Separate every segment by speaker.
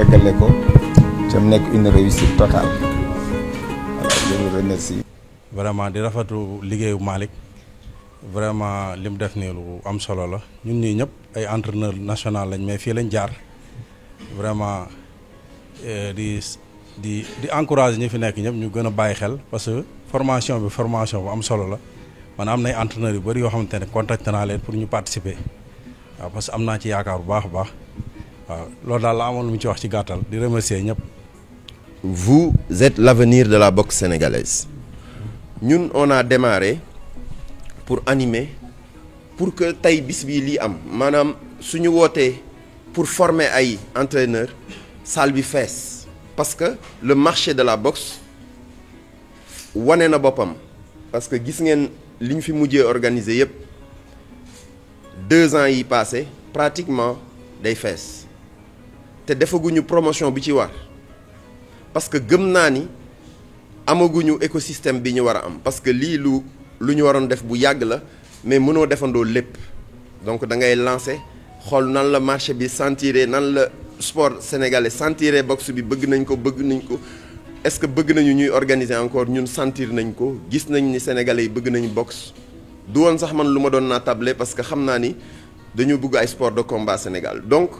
Speaker 1: eggale ko te mu nekk une réussite totale voilà je vous remercie.
Speaker 2: vraiment di rafetlu liggéeyu Malick vraiment li mu def nii lu am solo la ñun ñii ñëpp ay entraîneur national lañ mais fii lañ jaar vraiment di encourager ñi fi nekk ñëpp ñu gën a bàyyi xel parce que formation bu am solo la man am nay entraîneurs yu bëri yoo xamante ne contacté naa leen pour ñu participer waaw parce que am naa ci yaakaar bu baax a baax waaw loolu daal la amoon lu mu ci wax ci gàttal di remercier ñëpp.
Speaker 3: Vous êtes l'avenir de la boxe sénégalaise. Ñun on a démarré pour animer pour que tey bis bii lii am maanaam suñu wootee pour former ay entraîneurs salle bi fees parce que le marché de la boxe wane na boppam parce que gis ngeen li ñu fi mujjee organiser yépp 2 ans yi passé pratiquement day fees te defaguñu promotion bi ci war parce que gëm naa ni amaguñu écosystème bi ñu war a am parce que lii lu ñu waroon def bu yàgg la mais mënoo defandoo lépp donc da ngay lancer xool nan la marché bi sentiré nan la sport sénégalais sentiré boxe bi bëgg nañ ko est-ce que bëgg nañu ñuy organiser encore ñun sentir nañ ko gis nañ ni sénégalais yi bëgg nañu boxe du woon sax man lu ma doon naa table parce que xam naa ni dañu bëgg ay sport de combat Sénégal donc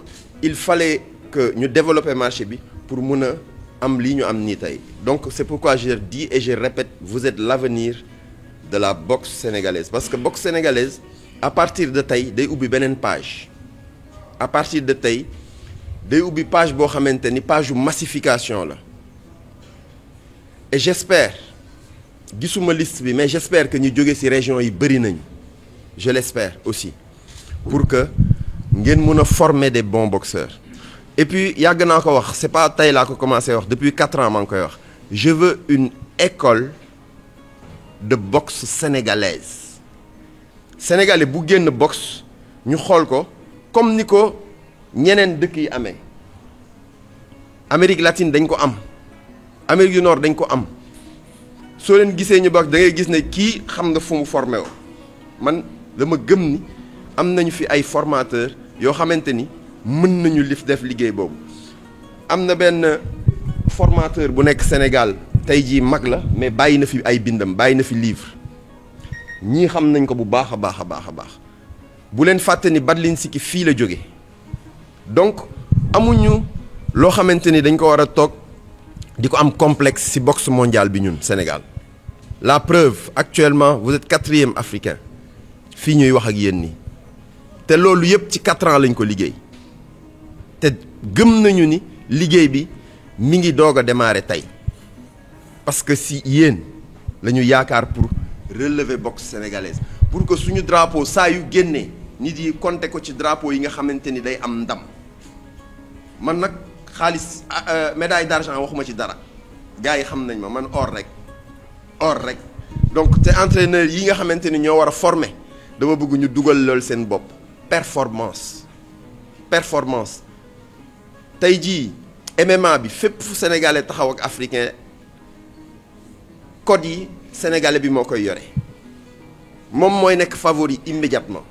Speaker 3: il fallait que ñu développer marché bi pour mun a am lii ñu am nii tey donc c'est pourquoi je dis et je répète vous êtes l'avenir de la boxe sénégalaise parce que boxe sénégalaise à partir de tey day ubbi beneen page à partir de tey day ubbi page boo xamante ni page yu massification la et j'espère gisuma liste bi mais j'espère que ñu jóge ci région yi bëri nañu je l'espère aussi pour que ngeen mën a former des bons boxeurs et puis yàgg naa ko wax c'est pas tey laa ko commencé wax depuis 4 ans maa ngi koy wax je veux une école de boxe sénégalaise sénégalais bu génn boxe ñu xool ko comme ni ko ñeneen dëkk yi amee Amérique latine dañ ko am Amérique du Nord dañ ko am soo leen gisee ñu boxe da ngay gis ne kii xam nga fu mu formé woo man dama gëm ni am nañu fi ay formateurs yoo xamante ni mën nañu def liggéey boobu am na benn formateur bu nekk Sénégal tey jii mag la mais bàyyi na fi ay bindam bàyyi na fi livre ñii xam nañ ko bu baax a baax a baax a baax bu leen fàtte ni Badlinsiki fii la jóge donc amuñu loo xamante ni dañ ko war a toog di ko am complexe ci boxe mondiale bi ñun Sénégal la preuve actuellement vous êtes 4e africain fii ñuy wax ak yéen nii te loolu yëpp ci 4 ans lañ ko liggéey te gëm nañu ni liggéey bi mi ngi doog a démarrer tey parce que si yéen la ñu yaakaar pour relever boxe sénégalaise pour que suñu drapeau saa yu génnee nit yi compter ko ci drapeau yi nga xamante ni day am ndam man nag xaalis médaille d'argent waxuma ci dara gars yi xam nañ ma man or rek donc te entraîneurs yi nga xamante ni ñoo war a former dama bëgg ñu dugal lool seen bopp performance tey jii MMA bi fépp fu sénégalais taxaw ak africain code yi sénégalais bi moo koy yore moom mooy nekk favori immédiatement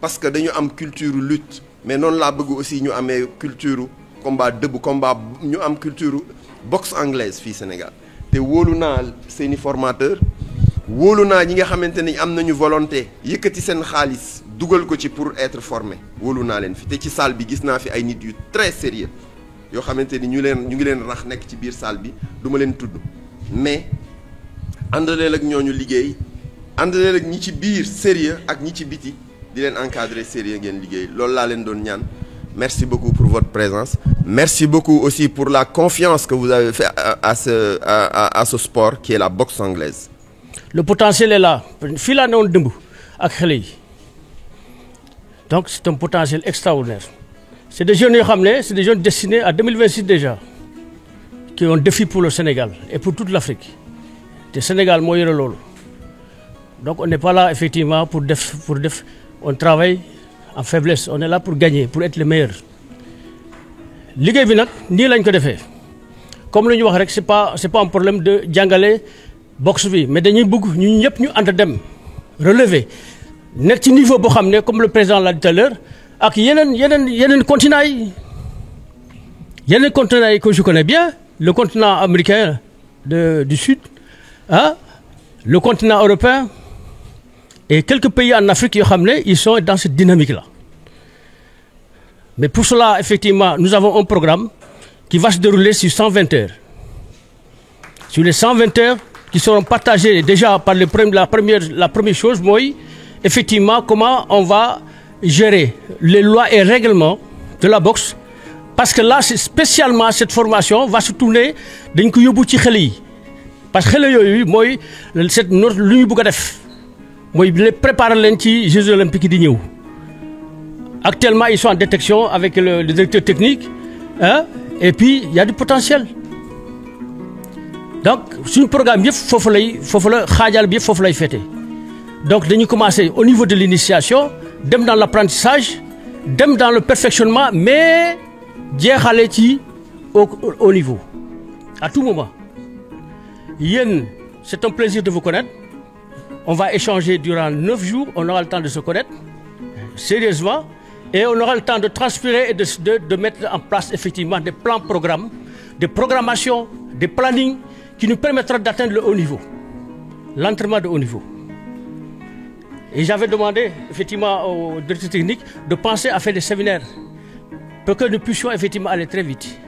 Speaker 3: parce que dañu am culture lutte mais noonu laa bëgg aussi ñu amee culture combat debout combat ñu am culture boxe anglaise fii Sénégal te wóolu naa seeni formateur wóolu naa ñi nga xamante ni am nañu volonté yëkkati seen xaalis dugal ko ci pour être formé wóolu naa leen fi te ci salle bi gis naa fi ay nit yu très sérieux yoo xamante ni ñu ngi leen rax nekk ci biir salle bi du ma leen tudd mais àndaleel ak ñooñu liggéey àndaleel ak ñi ci biir sérieux ak ñi ci biti di leen encadrer sérieux ngeen liggéey loolu laa leen doon ñaan merci beaucoup pour votre présence merci beaucoup aussi pour la confiance que vous avez fait à ce sport qui est la boxe anglaise.
Speaker 4: Le potentiel est là fii laa ne woon dëmb ak xale yi donc c'est un potentiel extraordinaire c'est des jeunes yoo xam ne c'est des jeunes destinés à 2026 déjà qui ont un défi pour le Sénégal et pour toute l'Afrique te Sénégal moo yore loolu donc on n'est pas là effectivement pour def on travaille en faiblesse on est là pour gagner pour être le meilleur liggéey bi nag nii lañ ko defee comme lu ñu wax rek c'est pas un problème de jàngale boxe bi mais dañuy bëgg ñun ñëpp ñu ànd dem relever nekk ci niveau boo xam ne comme le président l'a dit tout à l'heure ak yeneen continent yi Il y a des continents que je connais bien, le continent américain du Sud, hein, le continent européen et quelques pays en Afrique, ils sont dans cette dynamique-là. Mais pour cela, effectivement, nous avons un programme qui va se dérouler sur 120 heures. Sur les 120 heures qui seront partagées déjà par la première chose, moi, effectivement, comment on va gérer les lois et règlements de la boxe. Parce que là, spécialement, cette formation va se tourner d'un coup yóbbu ci xale yi parce que xale yooyu mooy cette lu ñu bëgg a def mooy les préparer leen ci Jeux olympiques di ñëw. Actuellement, ils sont en détection avec le directeur technique, hein, et puis il y a du potentiel. Donc, sur le programme, il faut le faire. Donc, nous commencer au niveau de l'initiation, dans l'apprentissage, dans le perfectionnement, mais au niveau. À tout moment. Yen, c'est un plaisir de vous connaître. On va échanger durant 9 jours. On aura le temps de se connaître, sérieusement. Et on aura le temps de transpirer et de mettre en place effectivement des plans programmes, des programmations, des plannings qui nous permettront d'atteindre le haut niveau, l'entraînement de haut niveau. Et j'avais demandé effectivement au directeur technique de penser à faire des séminaires pour que nous puissions effectivement aller très vite.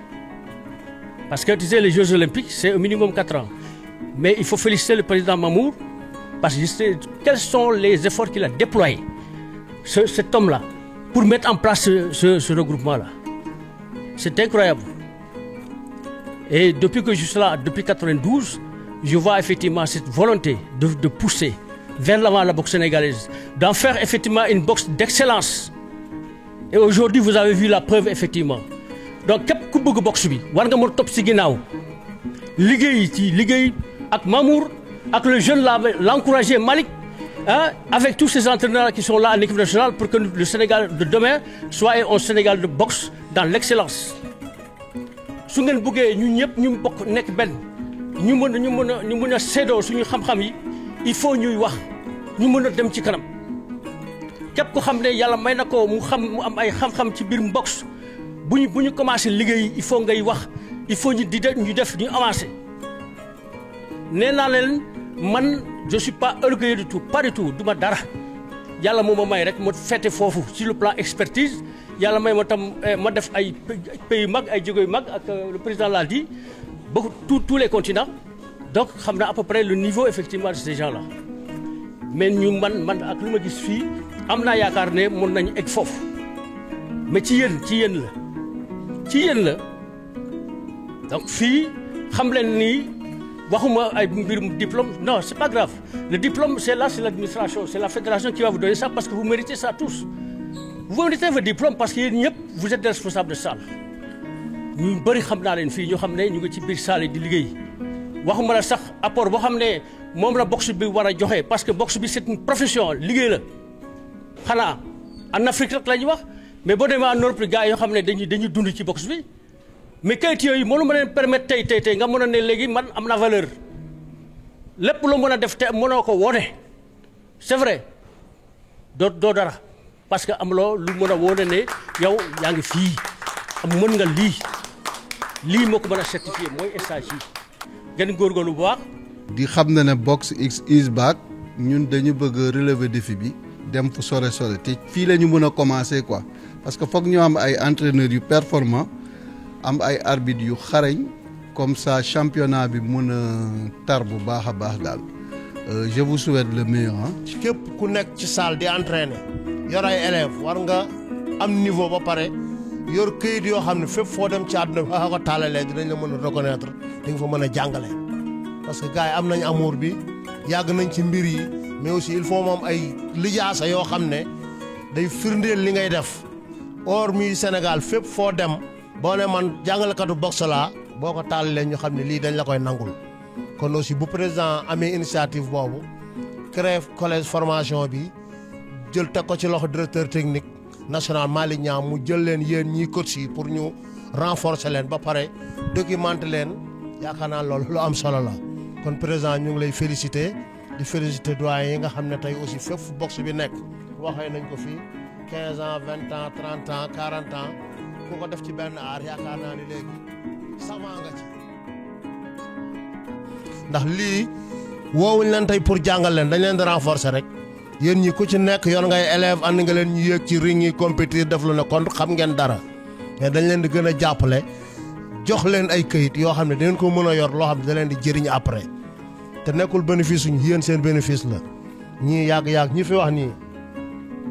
Speaker 4: Parce que tu sais, les Jeux olympiques, c'est au minimum 4 ans. Mais il faut féliciter le président Mamour parce que je sais quels sont les efforts qu'il a déployés, cet homme-là, pour mettre en place ce regroupement-là. C'est incroyable. Et depuis que je suis là, depuis 92, je vois effectivement cette volonté de pousser vers l'avant la boxe sénégalaise, d'en faire effectivement une boxe d'excellence. Et aujourd'hui, vous avez vu la preuve effectivement. Donc, képp ku bëgg boxe bi war nga mën topp ci ginnaaw liggéey ak Mamour ak le jeune là l'encourager Malik, hein, avec tous ces entraîneurs qui sont là en équipe nationale pour que le Sénégal de demain soit un Sénégal de boxe dans l'excellence. su ngeen bëggee ñun ñëpp ñu bokk nekk benn ñu mën a séddoo suñu xam-xam yi il faut ñuy wax ñu mën a dem ci kanam képp ko xam ne yàlla may na ko mu am ay xam-xam ci biir boxe bu ñu commencé liggéey il faut ngay wax il faut ñu def ñu avancer. nee naa leen man je suis pas orgueilleux du tout pas du tout duma dara yàlla moo ma may rek ma fete foofu sur le plan expertise. Yàlla may ma tam ma def ay pays mag ay jéego yu mag ak le président l'a dit beaucoup tous les continents donc xam na à peu près le niveau effectivement de ces gens-là mais ñu man ak lu ma gis fii am naa yaakaar ne mën nañu egg foofu mais ci yéen la donc fii xam leen ni waxuma ay mbirum diplôme non c'est pas grave le diplôme c'est l'administration c'est la fédération qui va vous donner ça parce que vous méritez ça tous. Vous méritez votre diplôme parce que vous êtes des responsables de salle. Nous bëri xam naa leen fii ñoo xam ne ñu ngi ci biir salle yi di liggéey waxuma la sax apport boo xam ne moom la boxe bi war a joxe parce que boxe bi c'est une profession liggéey la xanaa en Afrique rek la ñuy wax mais boo demee en Europe gars yoo xam ne dañuy dund ci boxe bi mais kayit yooyu mënu ma leen permettre tey nga mën a ne léegi man am na valeur lépp loo mën a def te mënoo ko wone c'est vrai doo dara. Parce que amuloo lu mën a wóone ne yow yaa ngi fii mën nga lii moo ko mën a certifié mooy stage yi gën góorgóorlu bu baax.
Speaker 5: di xam na ne box X is back ñun dañu bëgg a relever défi bi dem fu sore te fii la ñu mën a commencer quoi parce que foog ñu am ay entraîneurs yu performants am ay arbitres yu xarañ comme ça championnat bi mën a tar bu baax a baax daal je vous souhaite le meilleur ah.
Speaker 6: képp ku nekk ci salle di entraîner. yor ay élèves war nga am niveau ba pare yor këyit yoo xam ne fépp foo dem ci àdduna bi ko taalalee dinañ la mën a reconnaître di nga fa mën a jàngale parce que gars yi am nañ amour bi yàgg nañ ci mbir yi mais aussi il faut moom ay lijaasa yoo xam ne day firndeel li ngay def or mi Sénégal fépp foo dem boo ne man jàngalekatu boxe laa boo ko taalalee ñu xam ne lii dañ la koy nangul kon aussi bu président amee initiative boobu créer collège formation bi jël teg ko ci loxo directeur technique national Malick Niang mu jël leen yéen ñii coach yi pour ñu renforcer leen ba pare documenter leen yaakaar naa loolu lu am solo la kon président ñu ngi lay féliciter di féliciter doyen yi nga xam ne tey aussi fépp fu boxe bi nekk waxee nañ ko fii 15 ans 20 ans 30 ans 40 ans ku ko def ci benn aar yaakaar naa ni léegi savant nga ci ndax lii woowuñ leen tey pour jàngal leen dañ leen di renforcer rek yéen ñi ku ci nekk yor ngay élève ànd nga leen ñu yéeg ci ring yi compétir def lu ne kon xam ngeen dara mais dañ leen di gën a jàppale jox leen ay këyit yoo xam ne da ngeen ko mën a yor loo xam ne da leen di jëriñ après te nekkul bénéfice suñu yéen seen bénéfice la ñii yàgg-yàgg ñi fi wax nii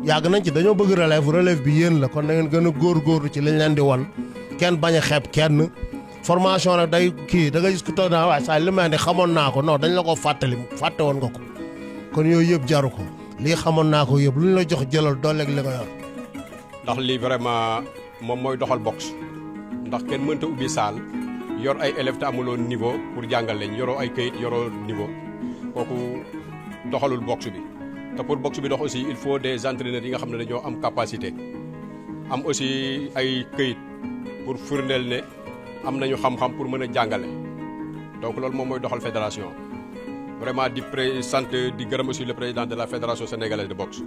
Speaker 6: yàgg nañ ci dañoo bëgg relève bi yéen la kon da ngeen gën a góorgóorlu ci liñ leen di wan kenn bañ a xeeb kenn formation nag day kii da nga gis ku toog naa waaye saa li may ne xamoon naa ko non dañ la ko fàttali fàtte woon nga ko kon yooyu yëpp jaru ko lii xamoon naa ko yëpp lu ñu la jox jëlal dooleeg li nga yor.
Speaker 7: ndax lii vraiment moom mooy doxal box ndax kenn mënta ubbi salle yor ay élèves te amuloo niveau pour jàngal leen yoroo ay këyit yoroo niveau kooku doxalul box bi te pour box bi dox aussi il faut des entraîneurs yi nga xam ne dañoo am capacité am aussi ay këyit pour firndeel ne am nañu xam-xam pour mën a jàngale donc loolu moom mooy doxal fédération vraiment di sant di gërëm aussi le président de la fédération sénégalaise de boxe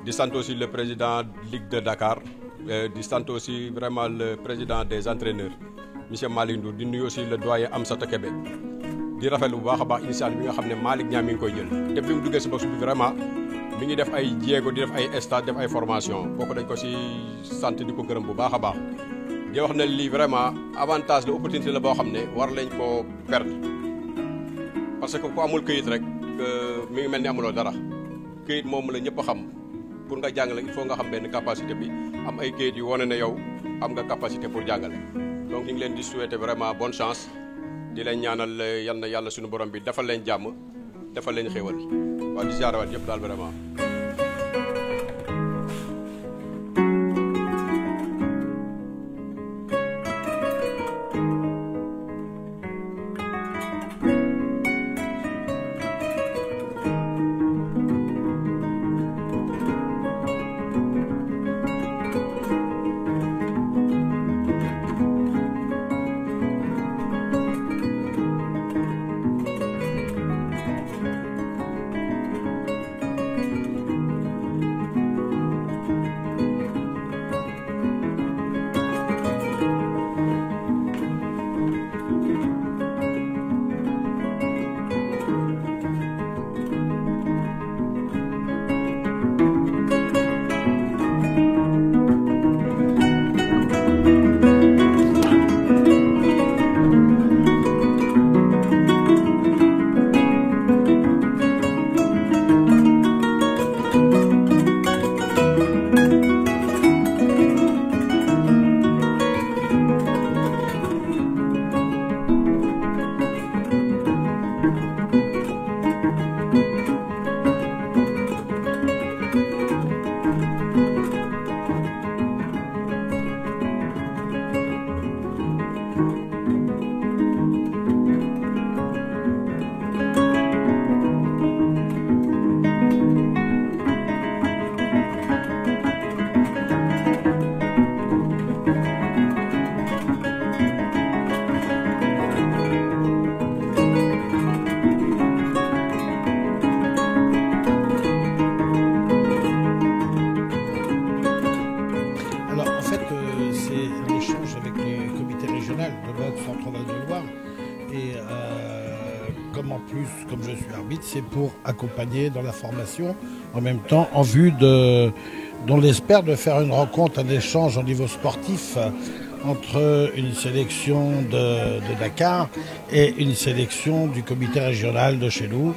Speaker 7: di sant aussi le président Ligue de Dakar di sant aussi vraiment le président des entraîneurs monsieur Malick Ndour di nuyu aussi le doyen Amsata Kébé di rafetlu bu baax a baax initiative bi nga xam ne Malick Niang mi ngi koy jël depuis mu duggee si boxe bi vraiment mi ngi def ay jéego di def ay stage def ay formation kooku dañ ko si sant di ko gërëm bu baax a baax di wax ne lii vraiment avantage la opportunité la boo xam ne war lañ koo perdre parce que ku amul këyit rek mi ngi mel ni amuloo dara këyit moom la ñëpp a xam pour nga jàngale il faut nga xam benn capacité bi am ay këyit yu wane ne yow am nga capacité pour jàngale donc ñu ngi leen di souhaiter vraiment bonne chance di leen ñaanal yal na yàlla suñu borom bi defal leen jàmm defal leen xéwal waaw di ziarewaat yëpp daal vraiment.
Speaker 8: Comme je suis arbitre, c'est pour accompagner dans la formation, en même temps en vue de, dont l'espère de faire une rencontre, un échange au niveau sportif entre une sélection de Dakar et une sélection du comité régional de chez nous,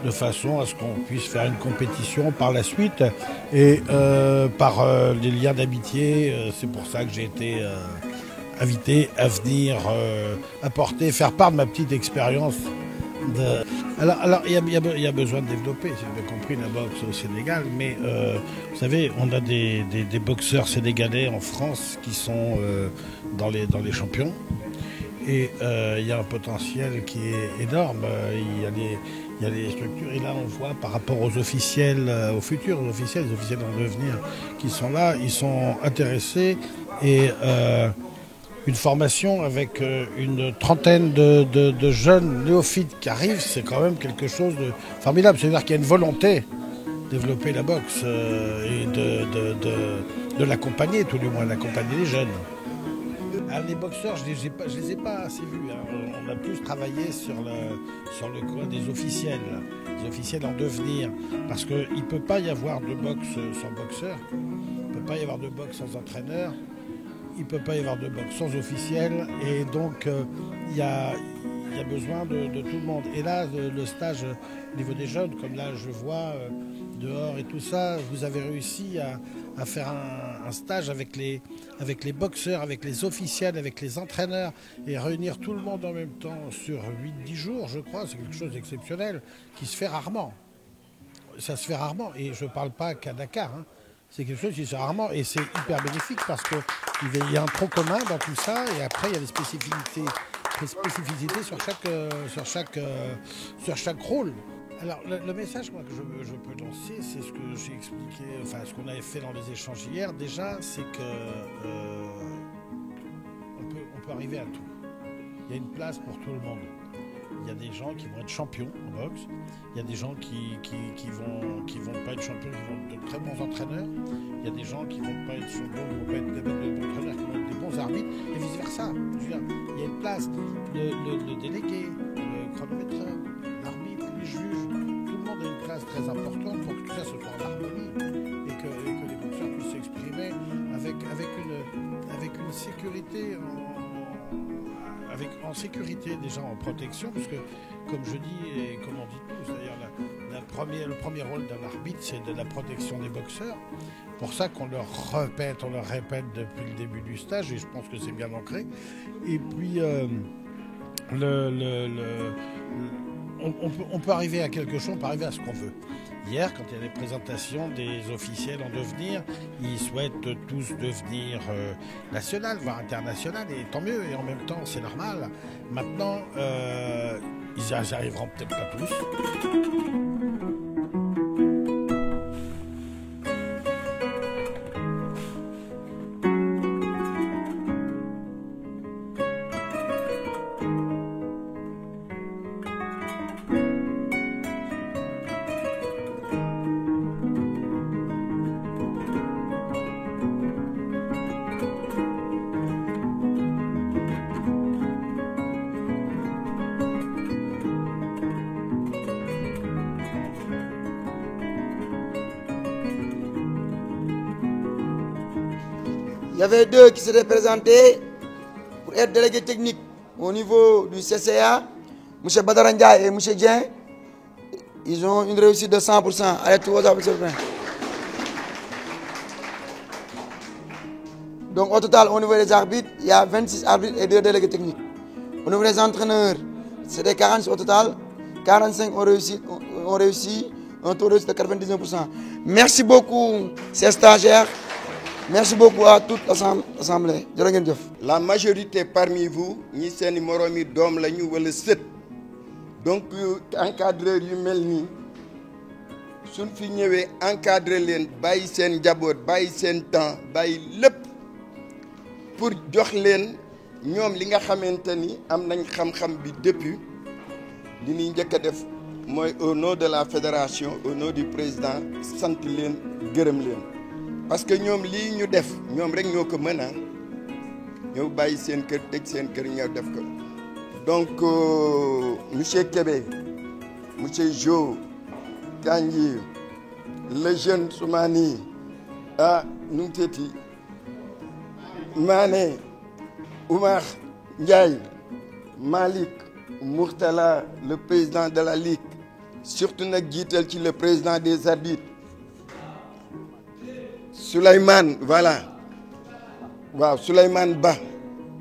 Speaker 8: de façon à ce qu'on puisse faire une compétition par la suite. Et par les liens d'amitié, c'est pour ça que j'ai été invité à venir apporter, faire part de ma petite expérience. Alors il y a besoin de développer, si vous avez compris, la boxe au Sénégal, mais vous savez, on a des boxeurs sénégalais en France qui sont dans les champions, et il y a un potentiel qui est énorme. Il y a des structures, et là on voit par rapport aux officiels, aux futurs officiels, les officiels en devenir qui sont là, ils sont intéressés, et une formation avec une trentaine de jeunes néophytes qui arrivent, c'est quand même quelque chose de formidable. C'est-à-dire qu'il y a une volonté de développer la boxe et de l'accompagner, tout du moins, d'accompagner les jeunes. Les boxeurs, je les ai pas assez vus. Hein. On a plus travaillé sur le cas des officiels. Les officiels en devenir. Parce qu'il ne peut pas y avoir de boxe sans boxeur. Il ne peut pas y avoir de boxe sans entraîneur. Il ne peut pas y avoir de boxe sans officiel. Et donc, il y a besoin de tout le monde. Et là, le stage au niveau des jeunes, comme là, je vois dehors et tout ça, vous avez réussi à faire un stage avec les boxeurs, avec les officiels, avec les entraîneurs et réunir tout le monde en même temps sur 8-10 jours, je crois. C'est quelque chose d'exceptionnel qui se fait rarement. Ça se fait rarement. Et je ne parle pas qu'à Dakar. Hein. C'est quelque chose qui se fait rarement et c'est hyper bénéfique parce qu'il y a un tronc commun dans tout ça et après il y a des spécificités sur chaque rôle. Alors le message moi, que je peux lancer, c'est ce que j'ai expliqué, enfin ce qu'on avait fait dans les échanges hier. Déjà, c'est que on peut arriver à tout. Il y a une place pour tout le monde. Il y a des gens qui vont être champions en boxe. Il y a des gens qui vont pas être champions, qui vont être de très bons entraîneurs. Il y a des gens qui vont pas être champions, qui vont pas être des bons entraîneurs, qui vont être des bons arbitres, et vice versa. Je veux dire, il y a une place. Le délégué, le chronométreur, l'arbitre, les juges, tout le monde a une place très importante pour que tout ça se soit en harmonie et que les boxeurs puissent s'exprimer avec une sécurité. En sécurité déjà, en protection, parce que comme je dis et comme on dit tous, d'ailleurs le premier rôle d'un arbitre, c'est de la protection des boxeurs. Pour ça qu'on leur répète depuis le début du stage, et je pense que c'est bien ancré. Et puis on peut arriver à quelque chose, on peut arriver à ce qu'on veut. Hier, quand il y a les présentations des officiels en devenir, ils souhaitent tous devenir national, voire international, et tant mieux, et en même temps, c'est normal. Maintenant, ils n'y arriveront peut-être pas tous.
Speaker 9: Il y avait deux qui s'étaient présentés pour être délégués techniques au niveau du CCA, M. Badaranja et M. Dien. Ils ont une réussite de 100%. Allez, tous vos applaudissements. Donc au total, au niveau des arbitres, il y a 26 arbitres et 2 délégués techniques. Au niveau des entraîneurs, c'était 40 au total. 45 ont réussi un taux de réussite de 99%. Merci beaucoup, ces stagiaires. Merci beaucoup à toute l'Assemblée.
Speaker 3: La majorité parmi vous, ñi seeni moromi doom lañu wala sët. Donc encadreur yu mel nii suñ fi ñëwee encadrer leen bàyyi seen njaboot bàyyi seen temps bàyyi lépp pour jox leen ñoom li nga xamante ni am nañ xam-xam bi depuis li ñuy njëkk a def mooy au nom de la fédération au nom du président sant leen gërëm leen. Parce que ñoom lii ñu def ñoom rek ñoo ko mën a ñëw bàyyi seen kër tëj seen kër ñëw def ko donc monsieur Kébé monsieur Jo Kandji le jeune Soumani nu mu teeti Mané Oumar Ndiaye Malick Mourtala le président de la Ligue surtout nag jiital ci le président des arbitres Souleymane voilà waaw Souleymane Ba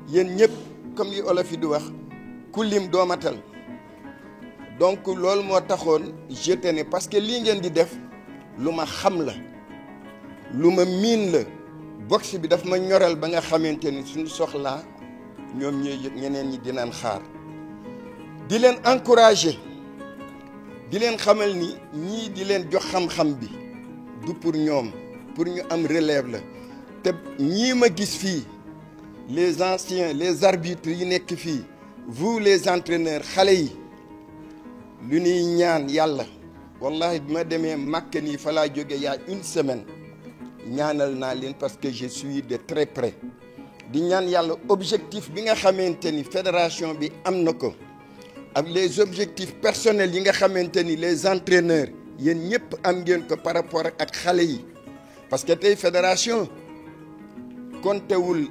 Speaker 3: yéen ñëpp comme li olof yi di wax ku lim doo matal donc loolu moo taxoon jeté ne parce que lii ngeen di def lu ma xam la lu ma miin la boxe bi daf ma ñoral ba nga xamante ni suñu soxlaa ñoom ñooy ñeneen ñi dinaan xaar di leen encourager di leen xamal ni ñii di leen jox xam-xam bi du pour ñoom pour ñu am relève la te ñii ma gis fii les anciens les arbitres yi nekk fii vous les entraîneurs xale yi lu ñuy ñaan yàlla wallahi bi ma demee Màkka nii fa laa jóge y a une semaine ñaanal naa leen parce que je suis de très près
Speaker 1: di ñaan yàlla objectif bi nga xamante ni fédération bi am na ko ak les objectifs personnels yi nga xamante ni les entraîneurs yéen ñëpp am ngeen ko par rapport ak xale yi parce que tey fédération comptewul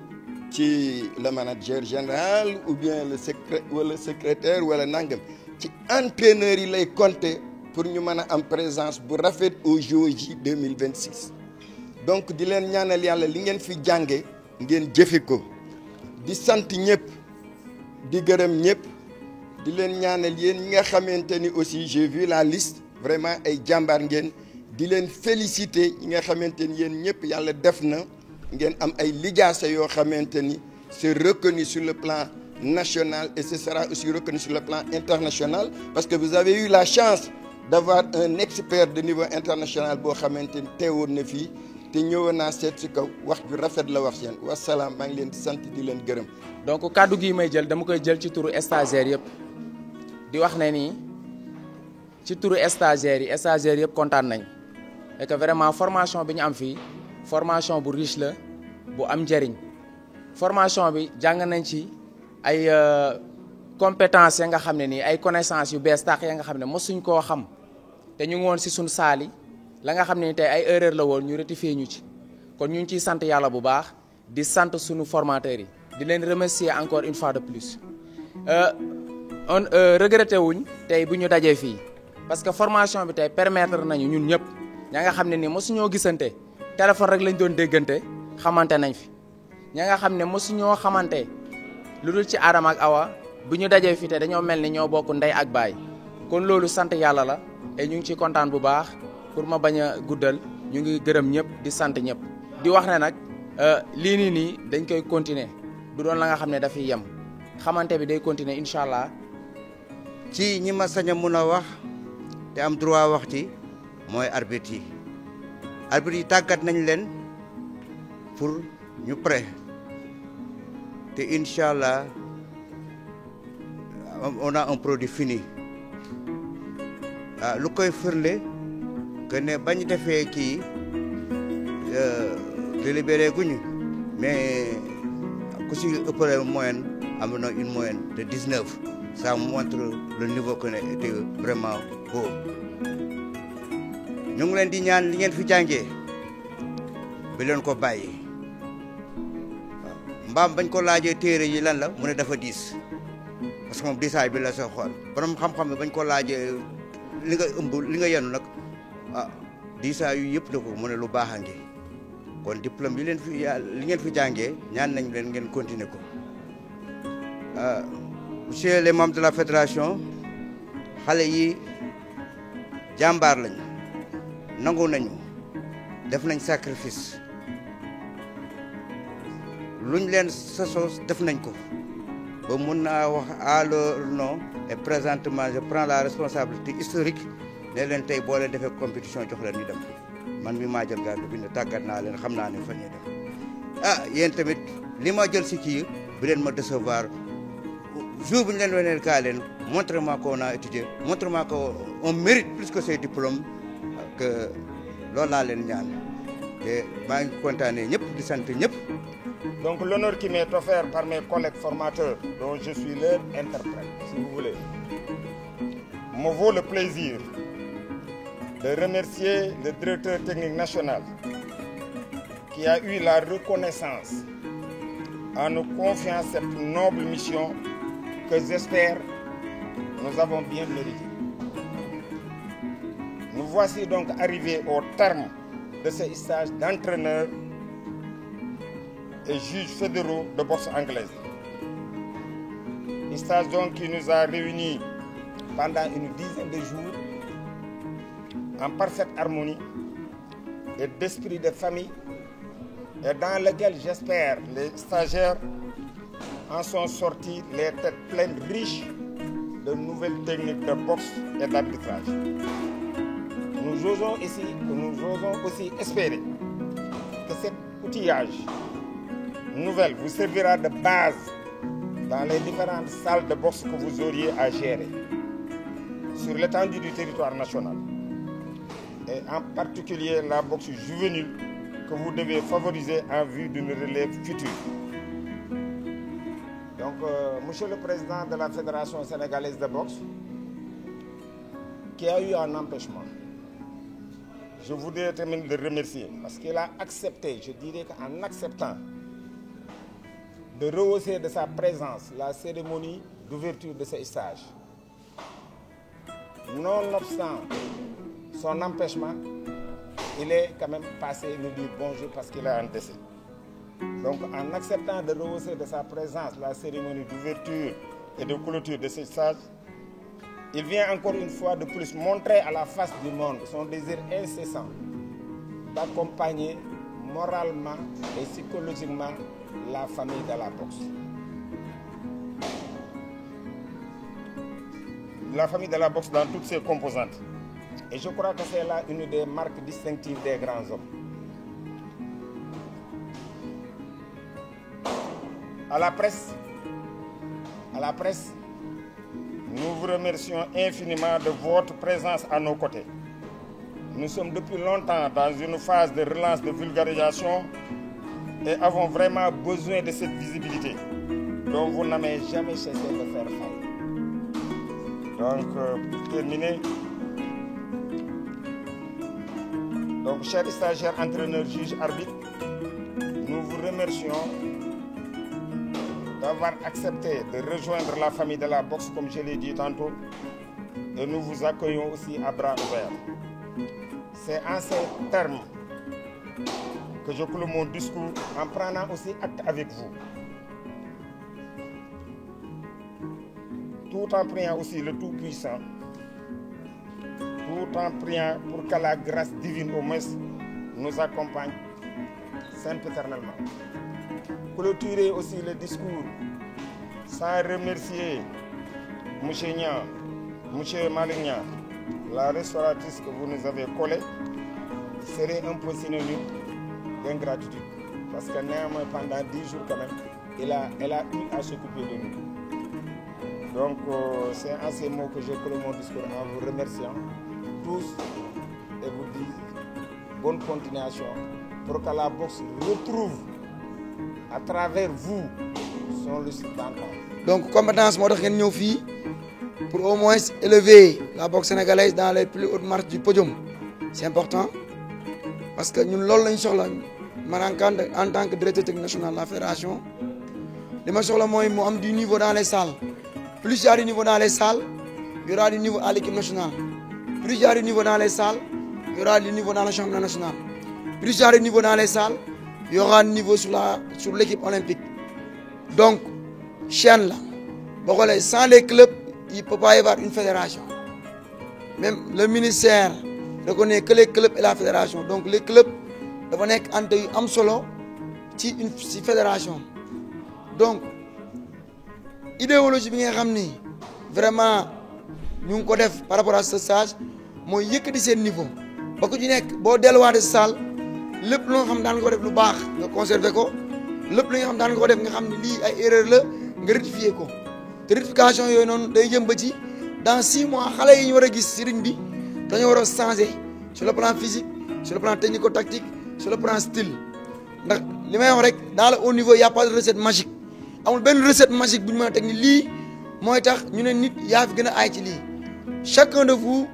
Speaker 1: ci le manager général ou bien le secrétaire wala nangam ci entraîneurs yi lay compter pour ñu mën a am présence bu rafet au JOJ 2026 donc di leen ñaanal yàlla li ngeen fi jànge ngeen jëfe ko di sant ñëpp di gërëm ñëpp di leen ñaanal yéen ñi nga xamante ni aussi j'ai vu la liste vraiment ay jàmbaar ngeen di leen féliciter ñi nga xamante ni yéen ñëpp yàlla def na ngeen am ay lijaasa yoo xamante ni c'est reconnu sur le plan national et ce sera aussi reconnu sur le plan international parce que vous avez eu la chance d'avoir un expert de niveau international boo xamante ni teewoon na fii te ñëwoon naa seet si kaw wax ju rafet la wax seen wasalaam maa ngi leen di sant di leen gërëm.
Speaker 10: donc kàddu gi may jël dama koy jël ci turu stagiaires yëpp di wax ne nii ci turu stagiaires yëpp kontaan nañ et que vraiment formation bi ñu am fii formation bu riche la bu am njëriñ formation bi jàng nañ ci ay compétences ya nga xam ne nii ay connaissances yu bees tax ya nga xam ne mosuñ koo xam te ñu ngi woon si suñ saali la nga xam ne tey ay erreur la woon ñu rectifier ñu ci kon ñu ngi ciy sant yàlla bu baax di sant suñu formateurs yi di leen remercier encore une fois de plus on regretté wuñ tey bu ñu dajee fii parce que formation bi tey permettre nañu ñun ñëpp ña nga xam ne ni mosuñoo gisante téléphone rek lañ doon déggante xamante nañ fi ña nga xam ne mosuñoo xamante lu dul ci Adama ak Awa bu ñu dajee fii te dañoo mel ni ñoo bokk ndey ak baay kon loolu sant yàlla la et ñu ngi ciy kontaan bu baax pour ma bañ a guddal ñu ngi gërëm ñëpp di sant ñëpp di wax ne nag lii nii dañ koy continuer du doon la nga xam ne dafay yem xamante bi day continuer incha allah.
Speaker 11: ci ñi ma sañ a mun a wax te am droit wax ci mooy arbitre yi tàggat nañ leen pour ñu prêt te incha allah on a un produit fini lu koy firnde que ne bañ defee kii délibéré guñu mais ku si ëppale moyenne am na une moyenne de 19 ça montre le niveau que ne était vraiment haut ñu ngi leen di ñaan li ngeen fi jàngee bi leen ko bàyyi mbaam bañ ko laajee téere yi lan la mu ne dafa diis parce que moom diisaay bi la sa xool borom xam-xam bi bañ ko laajee li nga ëmb li nga yenu nag diisaay yu yëpp da ko mu ne lu baax a ngi kon diplôme yi leen fi li ngeen fi jàngee ñaan nañ leen ngeen continuer ko monsieur les membres de la fédération xale yi jàmbaar lañ nangu nañu def nañ sacrifice luñ leen sasos def nañ ko ba mun naa wax à leur nom et présentement je prends la responsabilité historique ne leen tey boo leen defee compétition jox leen ñu dem man mi maa jël gàddu bi ne tàggat naa leen xam naa ne fa ñuy dem yéen tamit li ma jël si kii bi leen ma décevoir jour bi ñu leen weneel kaa leen montrez-moi qu'on a étudié montrez-moi qu'on mérite plus que ces diplômes que loolu laa leen ñaan te maa ngi kontaanee ñëpp di sant ñëpp.
Speaker 12: Donc l'honneur qui m'est offert par mes collègues formateurs, dont je suis leur interprète, si vous voulez, me vaut le plaisir de remercier le directeur technique national qui a eu la reconnaissance en nous confiant cette noble mission que j'espère nous avons bien méritée. Nous voici donc arrivés au terme de ce stage d'entraîneur et juges fédéraux de boxe anglaise. Un stage donc qui nous a réunis pendant une dizaine de jours en parfaite harmonie et d'esprit de famille et dans lequel j'espère les stagiaires en sont sortis les têtes pleines riches de nouvelles techniques de boxe et d'arbitrage. Nous osons aussi espérer que cet outillage nouvelle vous servira de base dans les différentes salles de boxe que vous auriez à gérer sur l'étendue du territoire national et en particulier la boxe juvénile que vous devez favoriser en vue d'une relève future. Monsieur le Président de la Fédération sénégalaise de boxe, qui a eu un empêchement. Je voudrais terminer de le remercier parce qu'il a accepté, je dirais qu'en acceptant de rehausser de sa présence la cérémonie d'ouverture de ce stage. Nonobstant son empêchement, il est quand même passé nous dire bonjour parce qu'il a un décès. Donc en acceptant de rehausser de sa présence la cérémonie d'ouverture et de clôture de ce stage, il vient encore une fois de plus montrer à la face du monde son désir incessant d'accompagner moralement et psychologiquement la famille de la boxe. La famille de la boxe dans toutes ses composantes. Et je crois que c'est là une des marques distinctives des grands hommes. À la presse, nous vous remercions infiniment de votre présence à nos côtés. Nous sommes depuis longtemps dans une phase de relance de vulgarisation et avons vraiment besoin de cette visibilité dont vous n'avez jamais cessé de faire faille. Donc, pour terminer, chers stagiaires, entraîneurs, juges, arbitres, nous vous remercions d'avoir accepté de rejoindre la famille de la boxe, comme je l'ai dit tantôt, et nous vous accueillons aussi à bras ouverts. C'est en ces termes que je clôt mon discours en prenant aussi acte avec vous. Tout en priant aussi le Tout-Puissant, tout en priant pour que la grâce divine au moins nous accompagne sempiternellement. Clôturer aussi le discours sans remercier M. Niang, M. Malignan, la restauratrice que vous nous avez collée, serait un peu synonyme d'ingratitude. Parce que néanmoins, pendant 10 jours quand même, elle a eu à s'occuper de nous. Donc, c'est en ces mots que je clôt mon discours en vous remerciant tous et vous dire bonne continuation pour que la boxe retrouve à travers vous son lustre d'antan.
Speaker 9: Donc, compétence, moi, je suis venu pour au moins élever la boxe sénégalaise dans les plus hautes marches du podium. C'est important parce que nous, en tant que directeur technique national de la fédération, nous avons du niveau dans les salles. Plus il y a du niveau dans les salles, il y aura du niveau à l'équipe nationale. Plus il y a du niveau dans les salles, il y aura du niveau dans le championnat national. Plus il y a du niveau dans les salles, il y aura un niveau sur l'équipe olympique. Donc, chaîne là, sans les clubs, il ne peut pas y avoir une fédération. Même le ministère ne reconnaît que les clubs et la fédération. Donc, les clubs doivent être en solo ci une fédération. Donc, idéologie bi nga xam ni vraiment ñu ngi ko def par rapport à ce stage mooy yëkkati seen niveau ba ku ci nekk boo delluwaatee salle lépp lu nga xam daan nga ko def lu baax nga conserver ko lépp li nga xam daan nga ko def nga xam ne lii ay erreur la nga rectifier ko te rectification yooyu noonu day jëm ba ci dans 6 mois xale yi ñu war a gis ci ring bi dañoo war a changer sur le plan physique sur le plan technico-tactique sur le plan style ndax li may wax rek dans le haut niveau il y a pas de recette magique. amul benn recette magique bu ñu mën a teg ni lii mooy tax ñu ne nit yaa fi gën a aay ci lii chacun de vous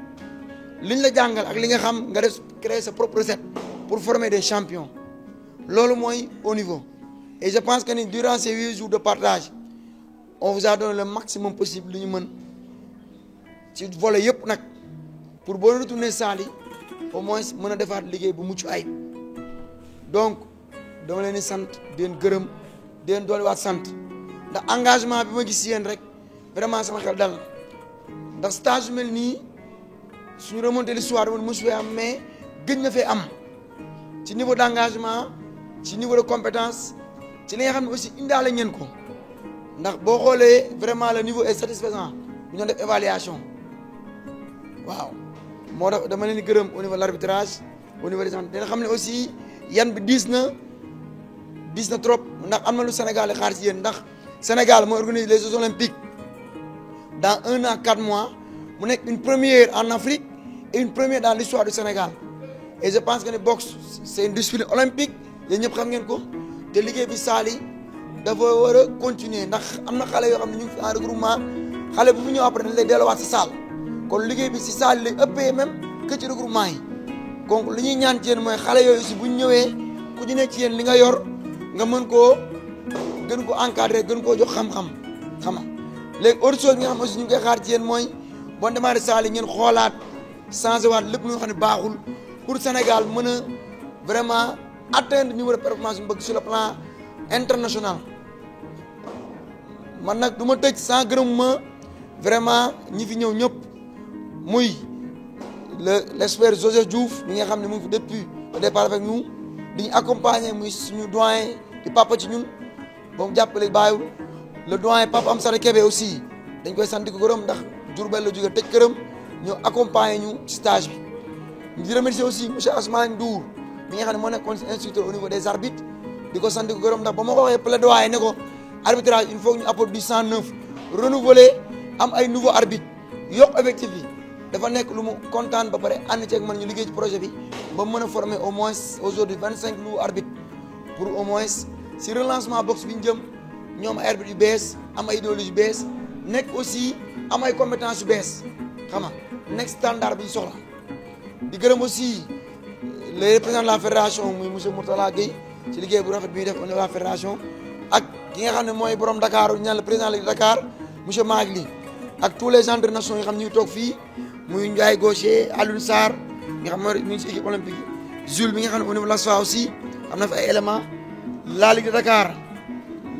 Speaker 9: liñ la jàngal ak li nga xam nga def créer sa propre recette pour former des champions loolu mooy au niveau. Et je pense que durant ces 8 jours de partage on vous a donné le maximum possible li ñu mën ci volet yëpp nag pour boo retourner salle yi au moins mën a defaat liggéey bu mucc ayib donc dama leen di sant di leen gërëm di leen doole waat sant. ndax engagement bi ma gis yéen rek vraiment sama xel dal ndax stage yu mel nii suñu remonté l'histoire dama mosu fee am mais gëj na fee am ci niveau d' engagement ci niveau de compétence ci li nga xam ne aussi indaale ngeen ko ndax boo xoolee vraiment le niveau est satisfaisant bu ñu def évaluation waaw moo tax dama leen di gërëm au niveau de l' arbitrage au niveau des dina xam ne aussi yan bi diis na trop ndax am na lu Sénégal di xaar ci yéen ndax. Sénégal moo organise les Jeux Olympiques dans 1 an 4 mois mu nekk une première en Afrique et une première dans l'histoire du Sénégal et je pense que ne boxe c'est une discipline olympique yéen ñëpp xam ngeen ko te liggéey bi saal yi dafa war a continuer ndax am na xale yoo xam ne ñu ngi fi en regroupement xale bu fi ñëw après dañ lay delluwaat sa salle kon liggéey bi si salle lay ëppee même que ci regroupement yi donc li ñuy ñaan ci yéen mooy xale yooyu aussi bu ñu ñëwee ku ci ne ci yéen li nga yor nga mën koo gën ko encadrer gën koo jox xam-xam xam-xam léegi autre chose bi nga xam aussi ñu ngi koy xaar ci yéen mooy boo démarré salle yi ngeen xoolaat changé waat lépp lu nga xam ne baaxul pour Sénégal mën a vraiment atteindre niveau de performance bu bëgg sur le plan international man nag du ma tëj sans gërëm ma vraiment ñi fi ñëw ñëpp muy l'expert Joseph Diouf mi nga xam ne mu ngi fi depuis le départ avec nous di ñu accompagner muy suñu doyen di papa ci ñun ba mu jàppale bàyyiwul le doyen Papa Amsara Kébé aussi dañ koy sant ko gërëm ndax Diourbel la jóge tëj këram ñoo accompagner ñu stage bi di remercier aussi monsieur Asmane Ndour mi nga xam ne moo nekkoon instructeur au niveau des arbitres di ko sant ko gërëm ndax ba ma ko waxee plaidoyer ne ko arbitrage il faut ñu apporter du 109 renouveler am ay nouveaux arbitres yokk effectif bi dafa nekk lu mu kontaan ba pare ànd ceeg man ñu liggéey ci projet bi ba mën a former au moins aujourd'hui 25 nouveaux arbitres pour au moins si relancement boxe bi ñu jëm ñoom ay arbitres yu bees am ay idéologie yu bees nekk aussi am ay compétences yu bees xam nga nekk standard bi ñu soxla di gërëm aussi les représentants de la fédération muy monsieur Mourtala Gueye ci liggéey bu rafet bi ñuy def au niveau de la fédération ak ki nga xam ne mooy borom Dakar ñu naan le président de Dakar monsieur Magli ak tous les genres de nations yi xam ñu ngi toog fii muy Ndiaye Gaucher Alioune Sarr nga xam ne ñu ngi ci équipe olympique Jules bi nga xam ne au niveau de l'ASFA aussi am na fa ay éléments la Ligue de Dakar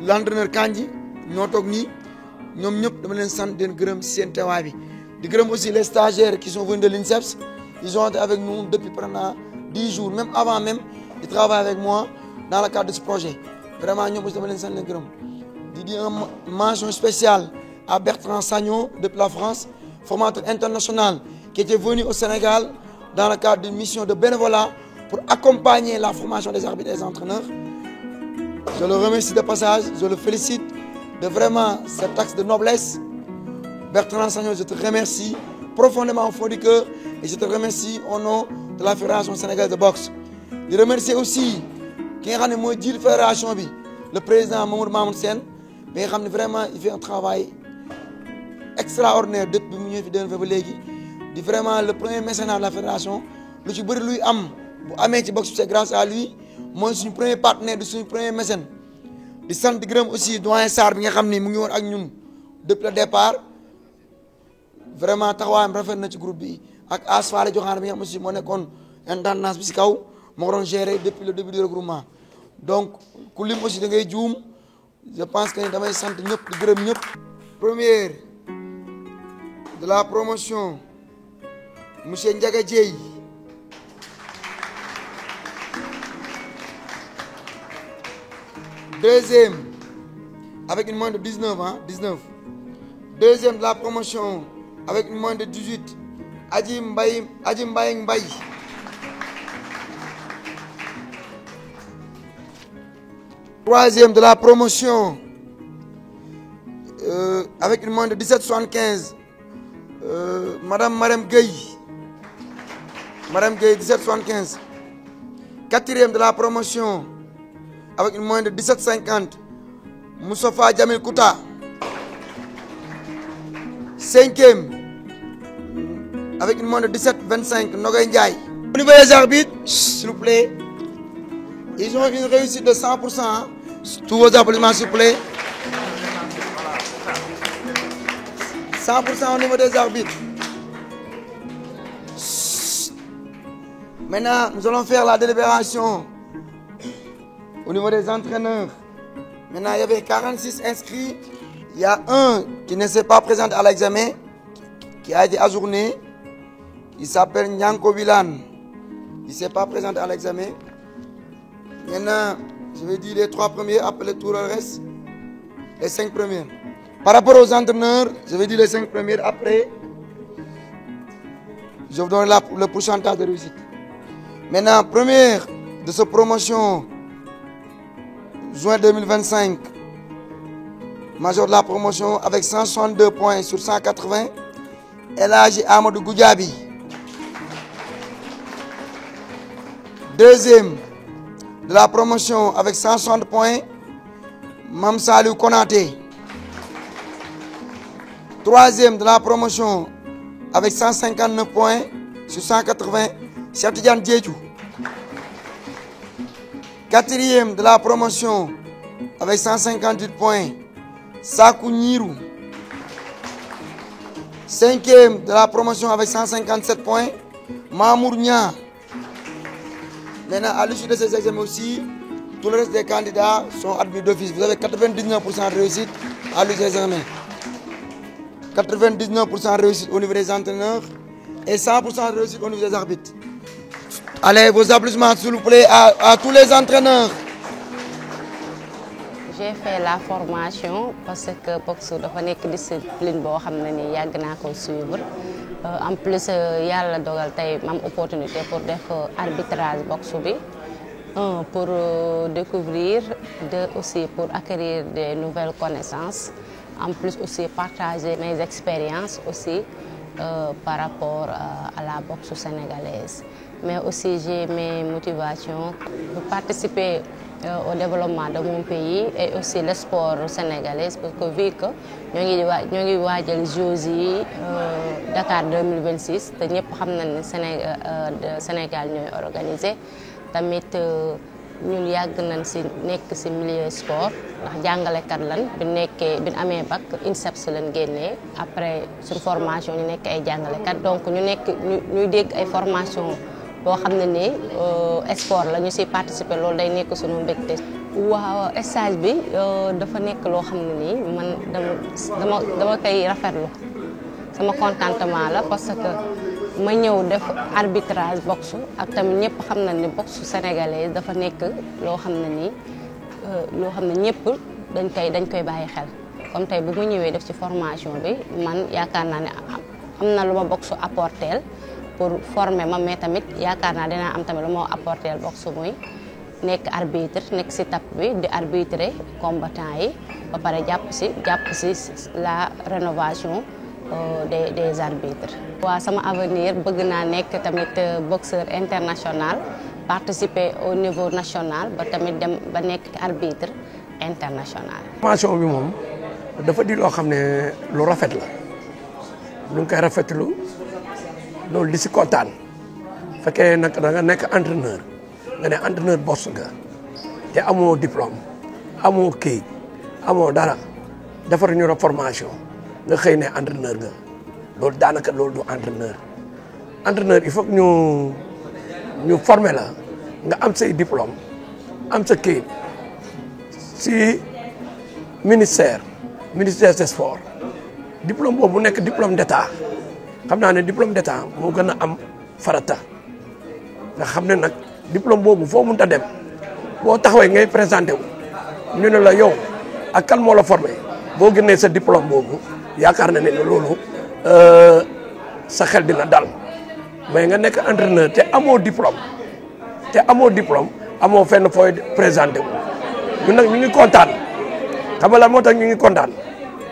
Speaker 9: l'entraîneur Kandji ñoo toog nii ñoom ñëpp dama leen sant di leen gërëm si seen teewaay bi di gërëm aussi les stagiaires qui sont venus de l'INSEPS ils ont été avec nous depuis pendant 10 jours même avant même ils travaillent avec moi dans le cadre de ce projet vraiment ñoom aussi dama leen sant leen gërëm di dire une mention spéciale à Bertrand Sagnon depuis la France formateur international qui était venu au Sénégal dans le cadre d'une mission de bénévolat pour accompagner la formation des arbitres et des entraîneurs. Je le remercie de passage, je le félicite de vraiment cet acte de noblesse. Bertrand Sagnon, je te remercie profondément au fond du cœur et je te remercie au nom de la Fédération sénégalaise de boxe. Je remercie aussi ki nga xam ne mooy jiitu fédération bi le président Mamadou Mamoun Sène bi nga xam ne vraiment il fait un travail extraordinaire depuis mu ñëw fi déwén fa ba léegi di vraiment le premier mécénat de la fédération lu ci bëri luy am bu amee ci boxe c'est grâce à lui mooy suñu premier partenaire di suñu premier mécène di sant di gërëm aussi doyen Sarr bi nga xam ni mu ngi woon ak ñun depuis le départ vraiment taxawaayam rafet na ci groupe bi ak Asfaale Joxaane bi nga xam aussi moo nekkoon intendance bi si kaw moo ko doon gérer depuis le début du regroupement donc ku lim aussi da ngay juum je pense que ni damay sant ñëpp di gërëm ñëpp. Première de la promotion monsieur Ndiaga Dieye deuxième avec une moyenne de 19 ans 19 deuxième de la promotion avec une moyenne de 18 Adji Mbaye troisième de la promotion avec une moyenne de 17,75 Madame Marème Gueye 17,75 quatrième de la promotion avec une moyenne de 17,50 Moustapha Djamil Kouta cinquième avec une moyenne de 17,25 Nogoy Ndiaye. Au niveau des arbitres, s'il vous plaît, ils ont une réussite de 100%. Hein. Tous vos applaudissements, s'il vous plaît. 100% au niveau des arbitres. Maintenant, nous allons faire la délibération au niveau des entraîneurs. Maintenant, il y avait 46 inscrits. Il y a un qui ne s'est pas présenté à l'examen, qui a été ajourné. Il s'appelle Nyanko Bilan. Il ne s'est pas présenté à l'examen. Maintenant, je vais dire les 3 premiers, après tout le reste, les 5 premiers. Par rapport aux entraîneurs, je vais dire les 5 premiers, après, je vous donne le pourcentage de réussite. Maintenant, première de cette promotion, juin 2025, major de la promotion avec 162 points sur 180, Elhaji Amadou Goudiaby. Deuxième de la promotion avec 160 points, Mam Salou Konaté. Troisième de la promotion avec 159 points sur 180, Cheikh Tidiane Diédhiou. Quatrième de la promotion avec 158 points, Sakou Nirou. Cinquième de la promotion avec 157 points, Mamour Nia. Maintenant, à l'issue de ces examens aussi, tout le reste des candidats sont admis d'office. Vous avez 99% de réussite à l'issue des examens. 99% de réussite au niveau des entraîneurs et 100% de réussite au niveau des arbitres. Allez, vos applaudissements s'il vous plaît à tous les entraîneurs.
Speaker 13: J'ai fait la formation parce que boxe dafa nekk discipline boo xam ne ni yàgg naa ko suivre en plus yàlla dogal tey ma am opportunité pour def arbitrage boxe bi pour découvrir, deux aussi pour acquérir des nouvelles connaissances, en plus aussi partager mes expériences aussi par rapport à la boxe sénégalaise. Mais aussi j'ai mes motivations pour participer au développement de mon pays et aussi le sport sénégalais parce que vu que ñoo ngi waajal Jeux yi Dakar 2026 te ñëpp xam nañ ne Sénégal ñooy organisé tamit ñun yàgg nañ si nekk si milieu sport ndax jàngalekat lan bi ñu amee bac INSEPS lañ génnee après suñu formation ñu nekk ay jàngalekat donc ñuy dégg ay formation boo xam ne ni sport la ñu siy participer loolu day nekk suñu mbégte. waaw stage bi dafa nekk loo xam ne nii man dama koy rafetlu sama contentement la parce que ma ñëw def arbitrage boxe ak tamit ñëpp xam na ni boxe sénégalaise dafa nekk loo xam ne nii loo xam ne ñëpp dañ koy bàyyi xel comme tey bu ma ñëwee def ci formation bi man yaakaar naa ne am na lu ma boxe apporteel pour former ma mais tamit yaakaar naa dinaa am tamit lu moo apporter boxe muy nekk arbitre nekk si tap bi di arbitrer combattant yi ba pare jàpp si la rénovation des arbitres. waaw sama avenir bëgg naa nekk tamit boxeur international participer au niveau national ba tamit dem ba nekk arbitre international.
Speaker 14: formation bi moom dafa di loo xam ne lu rafet la ñu ngi koy rafetlu. loolu di si kontaan fekkee nag da nga nekk entraîneur nga ne entraîneur boss nga te amoo diplôme amoo kayit amoo dara defar ñu la formation nga xëy ne entraîneur nga loolu daanaka loolu du entraîneur il faut que ñu former la nga am say diplôme am sa kayit si ministère des sports diplôme boobu nekk diplôme d'état xam naa ne diplôme d'état moo gën a am farata nga xam ne nag diplôme boobu foo mënta dem boo taxawee ngay présenté wu ñu ne la yow ak kan moo la formé boo génnee sa diplôme boobu yaakaar na ne loolu sa xel dina dal mais nga nekk entraîneur te amoo diplôme amoo fenn fooy présenté wu ñun nag ñu ngi kontaan xam nga lan moo tax ñu ngi kontaan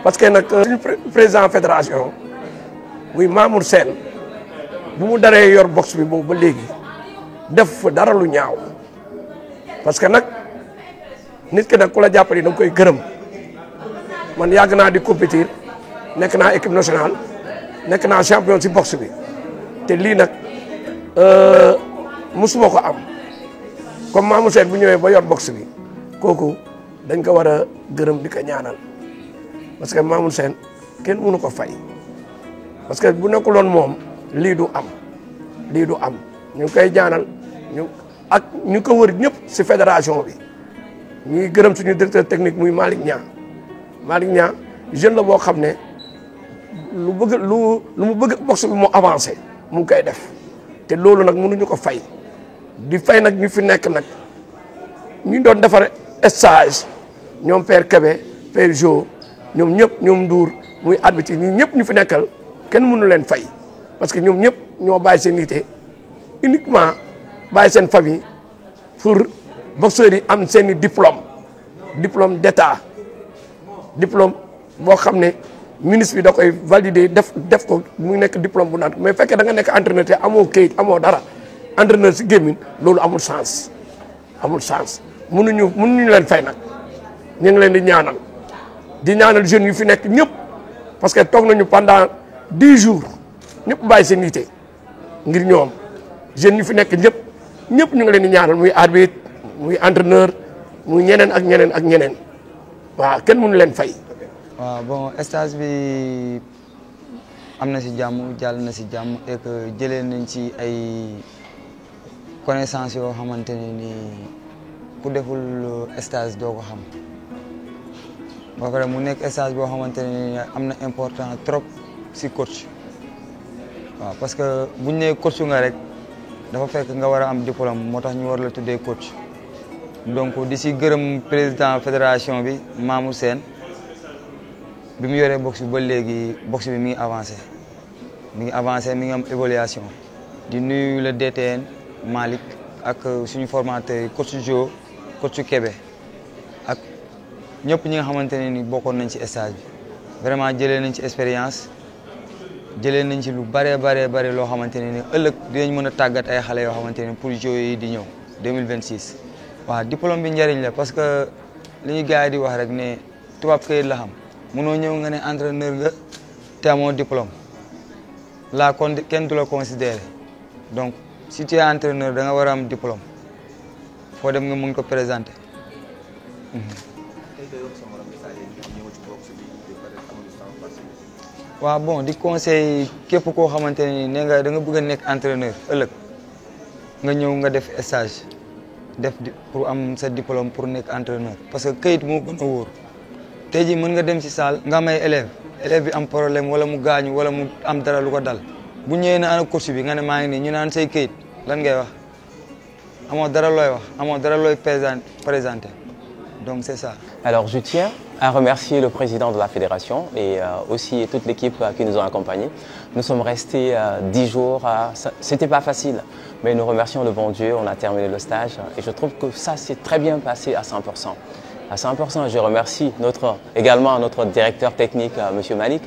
Speaker 14: parce que nag suñu président fédération muy Mamour Sène bu mu daree yor boxe bi boobu ba léegi def fa dara lu ñaaw parce que nag nit ki nag ku la jàppale da nga koy gërëm man yàgg naa di compétir nekk naa équipe nationale nekk naa champion ci boxe bi te lii nag musuma ko am comme Mamour Sène bu ñëwee ba yor boxe bi kooku dañ ko war a gërëm di ko ñaanal parce que Mamour Sène kenn mënu ko fay. parce que bu nekkuloon moom lii du am ñu ngi koy jaanal ñu ko wër ñëpp ci fédération bi ñuy gërëm suñu directeur technique muy Malick Niang jeune la boo xam ne lu mu bëgg boxe bi mu avancé mu ngi koy def te loolu nag mënuñu ko fay di fay nag ñu fi nekk nag ñu doon defar stage ñoom Père Kébé Père Jo ñoom ñëpp ñoom Ndour muy arbitre ñi ñëpp ñu fi nekkal kenn mënu leen fay parce que ñoom ñëpp ñoo bàyyi seen yitte uniquement bàyyi seen famille pour boxeurs yi am seen i diplôme d'état diplôme boo xam ne ministre bi da koy valider def ko muy nekk diplôme bu naan mais fekkee da nga nekk entraîneur te amoo kayit amoo dara entraîneur si gémmiñ loolu amul chance mënuñu leen fay nag ñu ngi leen di ñaanal jeunes yu fi nekk ñëpp parce que toog nañu pendant 10 jours ñëpp bàyyi seen yite ngir ñoom jeunes yu fi nekk ñëpp ñu ngi leen di ñaanal muy arbitre muy entraîneur muy ñeneen ak ñeneen ak ñeneen waaw kenn mënu leen fay.
Speaker 15: waaw bon stage bi am na si jàmm jàll na si jàmm et que jëlee nañ ci ay connaissances yoo xamante ne ni ku deful stage doo ko xam ba pare mu nekk stage boo xamante ne ni am na important trop si coach waaw parce que buñ nee coach nga rek dafa fekk nga war a am diplôme moo tax ñu war la tuddee coach donc di si gërëm président fédération bi Mamour Sène bi mu yoree boxe bi ba léegi boxe bi mi ngi avancé mi ngi am évaluation di nuyu le DTN Malick ak suñu formateur coach Jo coach Kébé ak ñëpp ñi nga xamante ne ni bokkoon nañ ci stage bi vraiment jëlee nañ ci expérience jëlee nañ ci lu bare loo xamante ne ni ëllëg dinañ mën a tàggat ay xale yoo xamante ne pour Jeux yi di ñëw 2026. waaw diplôme bi njëriñ la parce que li ñu gars yi di wax rek ne tubaab kayit la xam mënoo ñëw nga ne entraîneur nga te amoo diplôme là kon kenn du la considéré donc si tu es entraîneur da nga war a am diplôme foo dem nga mën ko présenter. waaw bon di conseil képp koo xamante ne nee nga da nga bëgg a nekk entraîneur ëllëg nga ñëw nga def stage def pour am sa diplôme pour nekk entraîneur parce que kayit moo gën a wóor tey jii mën nga dem ci salle nga am ay élève bi am problème wala mu gaañu wala mu am dara lu ko dal bu ñëwee na ana coach bi nga ne maa ngi nii ñu naan say kayit lan ngay wax amoo dara looy wax amoo dara looy présenté donc c'est ça.
Speaker 16: Alors je tiens à remercier le président de la fédération et aussi toute l'équipe qui nous ont accompagnés. Nous sommes restés 10 jours, c'était pas facile, mais nous remercions le bon Dieu, on a terminé le stage et je trouve que ça s'est très bien passé à 100%. À 100%, je remercie également notre directeur technique, M. Malik,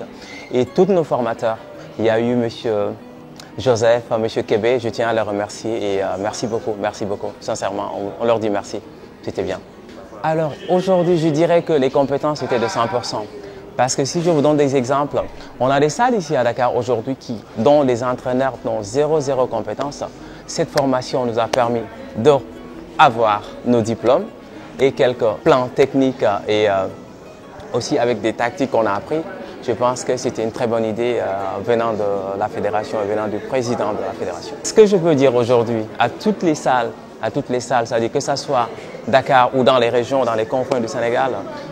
Speaker 16: et tous nos formateurs. Il y a eu M. Joseph, M. Kébé, je tiens à les remercier et merci beaucoup, sincèrement, on leur dit merci, c'était bien. Alors aujourd'hui, je dirais que les compétences étaient de 100%. Parce que si je vous donne des exemples, on a des salles ici à Dakar aujourd'hui dont les entraîneurs n'ont zéro compétence. Cette formation nous a permis d'avoir nos diplômes et quelques plans techniques et aussi avec des tactiques qu'on a appris. Je pense que c'était une très bonne idée venant de la fédération et venant du président de la fédération. Ce que je peux dire aujourd'hui à toutes les salles, c'est-à-dire que ce soit Dakar ou dans les régions, dans les confins du Sénégal,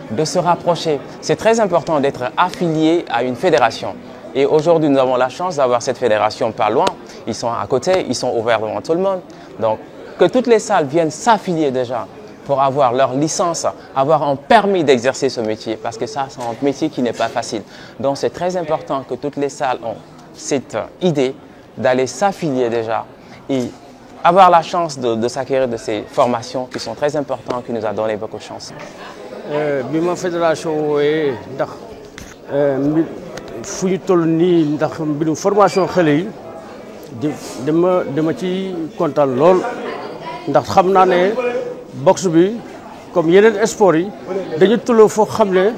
Speaker 16: de se rapprocher. C'est très important d'être affilié à une fédération. Et aujourd'hui, nous avons la chance d'avoir cette fédération pas loin. Ils sont à côté, ils sont ouverts devant tout le monde. Donc, que toutes les salles viennent s'affilier déjà pour avoir leur licence, avoir un permis d'exercer ce métier, parce que ça, c'est un métier qui n'est pas facile. Donc, c'est très important que toutes les salles ont cette idée d'aller s'affilier déjà et avoir la chance de s'acquérir de ces formations qui sont très importantes, qui nous a donné beaucoup de chance.
Speaker 4: bi ma fédération wooyee ndax fu ñu toll nii ndax mbirum formation xale yi dama ci kontaan lool ndax xam naa ne boxe bi comme yeneen sport yi dañu tolloo foo xam ne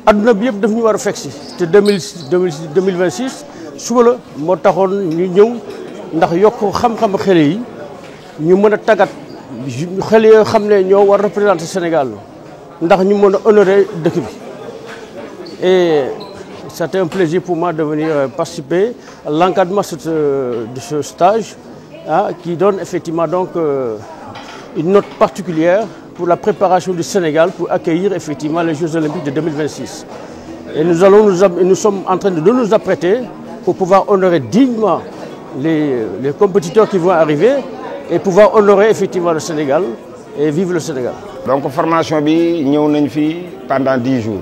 Speaker 4: adduna bi yëpp daf ñu war a fekk si te 2026 suba la moo taxoon ñu ñëw ndax yokk xam-xam xale yi ñu mën a tàggat xale yoo xam ne ñoo war représenter Sénégal ndax ñu mën a honorer dëkk bi et c'était un plaisir pour moi de venir participer à l'encadrement de ce stage qui donne effectivement donc une note particulière pour la préparation du Sénégal pour accueillir effectivement les Jeux Olympiques de 2026. Et nous sommes en train de nous apprêter pour pouvoir honorer dignement les compétiteurs qui vont arriver et pouvoir honorer effectivement le Sénégal et vivre le Sénégal.
Speaker 12: Donc formation bi ñëw nañ fi pendant 10 jours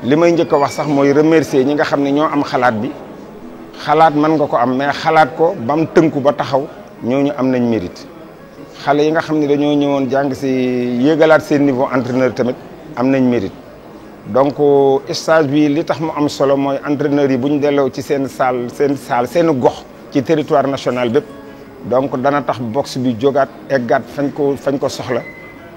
Speaker 12: li may njëkk a wax sax mooy remercier ñi nga xam ne ñoo am xalaat bi xalaat mën nga ko am mais xalaat ko ba mu tënku ba taxaw ñooñu am nañ mérite xale yi nga xam ne dañoo ñëwoon jàng si yéegalaat seen niveau entraîneur tamit am nañ mérite. Donc stage bi li tax mu am solo mooy entraîneurs yi bu ñu delloo ci seen seen gox ci territoire national bépp donc dana tax boxe bi jógaat eggaat fañ ko soxla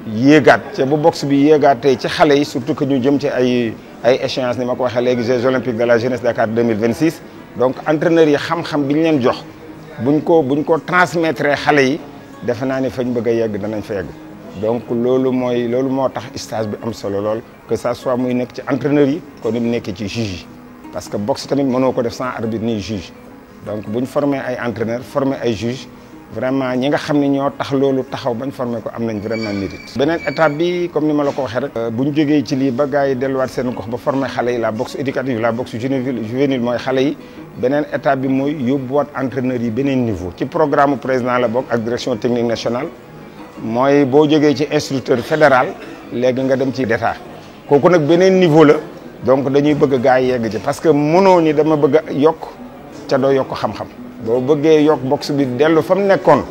Speaker 12: yéegaat ca bu boxe bi yéegaatee ci xale yi surtout que ñu jëm ci ay échéances ni ma ko waxee léegi Jeux olympiques de la jeunesse Dakar 2026 donc entraîneurs yi xam-xam bi ñu leen jox buñ ko transmettre xale yi defe naa ni fañ bëgg a yegg danañ fa yegg donc loolu moo tax stage bi am solo lool que ça soit muy nekk ci entraîneurs yi kon ni mu nekkee ci juge yi parce que boxe tamit mënoo ko def sans arbitre ni juge donc buñ formé ay entraîneurs formé ay juges vraiment ñi nga xam ne ñoo tax loolu taxaw bañ formé ko am nañ vraiment mérite. beneen étape bi comme ni ma la ko waxee rek. bu ñu jógee ci lii ba gars yi delluwaat seen gox ba formé xale yi la boxe éducative la boxe juvénile mooy xale yi beneen étape bi mooy yóbbuwaat entraîneurs yi beneen niveau. ci programme président la bokk ak direction technique nationale mooy boo jógee ci instructeur fédéral léegi nga dem ci d'état kooku nag beneen niveau la donc dañuy bëgg gars yi yegg ci parce que mënoo ni dama bëgg a yokk ca doo yokk xam-xam. boo bëggee yokk boxe bi dellu fa mu nekkoon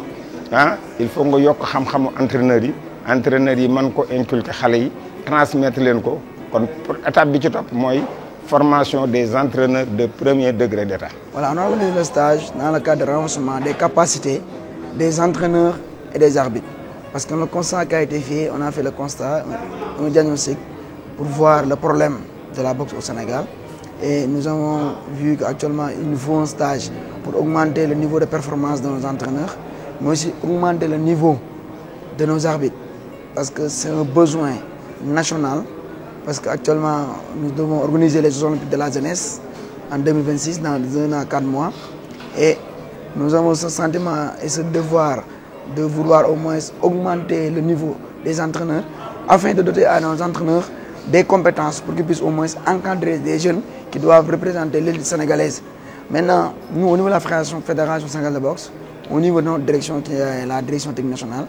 Speaker 12: il faut nga yokk xam-xamu entraîneurs yi mën ko inculquer xale yi transmettre leen ko kon étape bi ci topp mooy formation des entraîneurs de premier degré d'état.
Speaker 9: Voilà, on a organisé le stage dans le cadre de renforcement des capacités des entraîneurs et des arbitres. Parce que le constat qui a été fait, on a fait le constat, un diagnostic pour voir le problème de la boxe au Sénégal. Et nous avons vu qu'actuellement, il nous faut un stage pour augmenter le niveau de performance de nos entraîneurs, mais aussi augmenter le niveau de nos arbitres. Parce que c'est un besoin national. Parce qu'actuellement, nous devons organiser les Jeux olympiques de la jeunesse en 2026, dans 1 an 4 mois. Et nous avons ce sentiment et ce devoir de vouloir au moins augmenter le niveau des entraîneurs afin de doter à nos entraîneurs des compétences pour qu'ils puissent au moins encadrer des jeunes qui doivent représenter l'élite sénégalaise. Maintenant, nous, au niveau de la Fédération sénégalaise de boxe, au niveau de notre direction, qui est la direction technique nationale,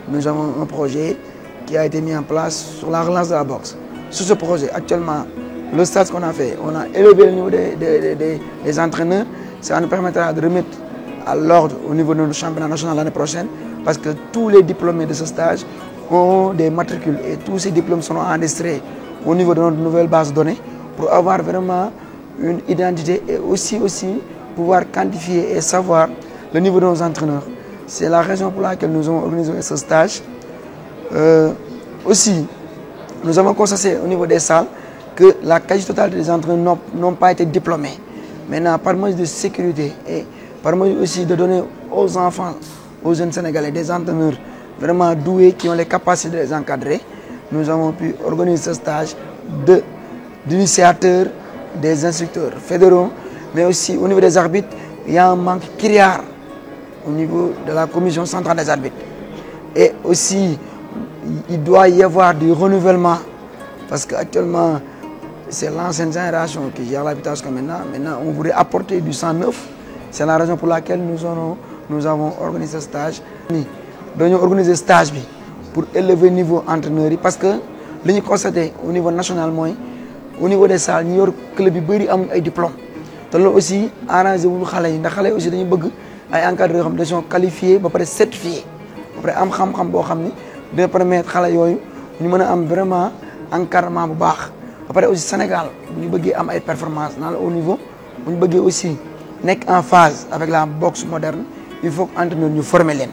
Speaker 9: nous avons un projet qui a été mis en place sur la relance de la boxe. Sur ce projet, actuellement, le stage qu'on a fait, on a élevé le niveau des entraîneurs. Ça nous permettra de remettre à l'ordre au niveau de notre championnat national l'année prochaine, parce que tous les diplômés de ce stage ont des matricules et tous ces diplômes seront enregistrés au niveau de notre nouvelle base de données pour avoir vraiment une identité et aussi pouvoir quantifier et savoir le niveau de nos entraîneurs. C'est la raison pour laquelle nous avons organisé ce stage. Aussi, nous avons constaté au niveau des salles que la quasi-totalité des entraîneurs n'ont pas été diplômés. Maintenant, par mesure de sécurité et par mesure aussi de donner aux enfants, aux jeunes Sénégalais, des entraîneurs vraiment doués qui ont les capacités de les encadrer, nous avons pu organiser ce stage d'initiateurs, des instructeurs fédéraux, mais aussi au niveau des arbitres, il y a un manque criard au niveau de la commission centrale des arbitres. Et aussi, il doit y avoir du renouvellement, parce qu'actuellement, c'est l'ancienne génération qui gère l'arbitrage comme maintenant. Maintenant, on voudrait apporter du sang neuf. C'est la raison pour laquelle nous avons organisé ce stage. Nous avons organisé ce stage pour élever le niveau entraîneur, parce que ce que nous constatons au niveau national, au niveau des salles, nous avons club qui ont des diplômes. Donc aussi, arrangé les enfants. Les enfants aussi veulent des encadreurs qui sont qualifiés, certifiés. Après, am xam-xam boo xam ni dina permettre xale yooyu ñu mën a am vraiment encadrement bu baax. Après aussi Sénégal bu ñu bëggee am ay performances dans le haut niveau bu ñu bëggee aussi nekk en phase avec la boxe moderne, il faut que entraîneur ñu former leen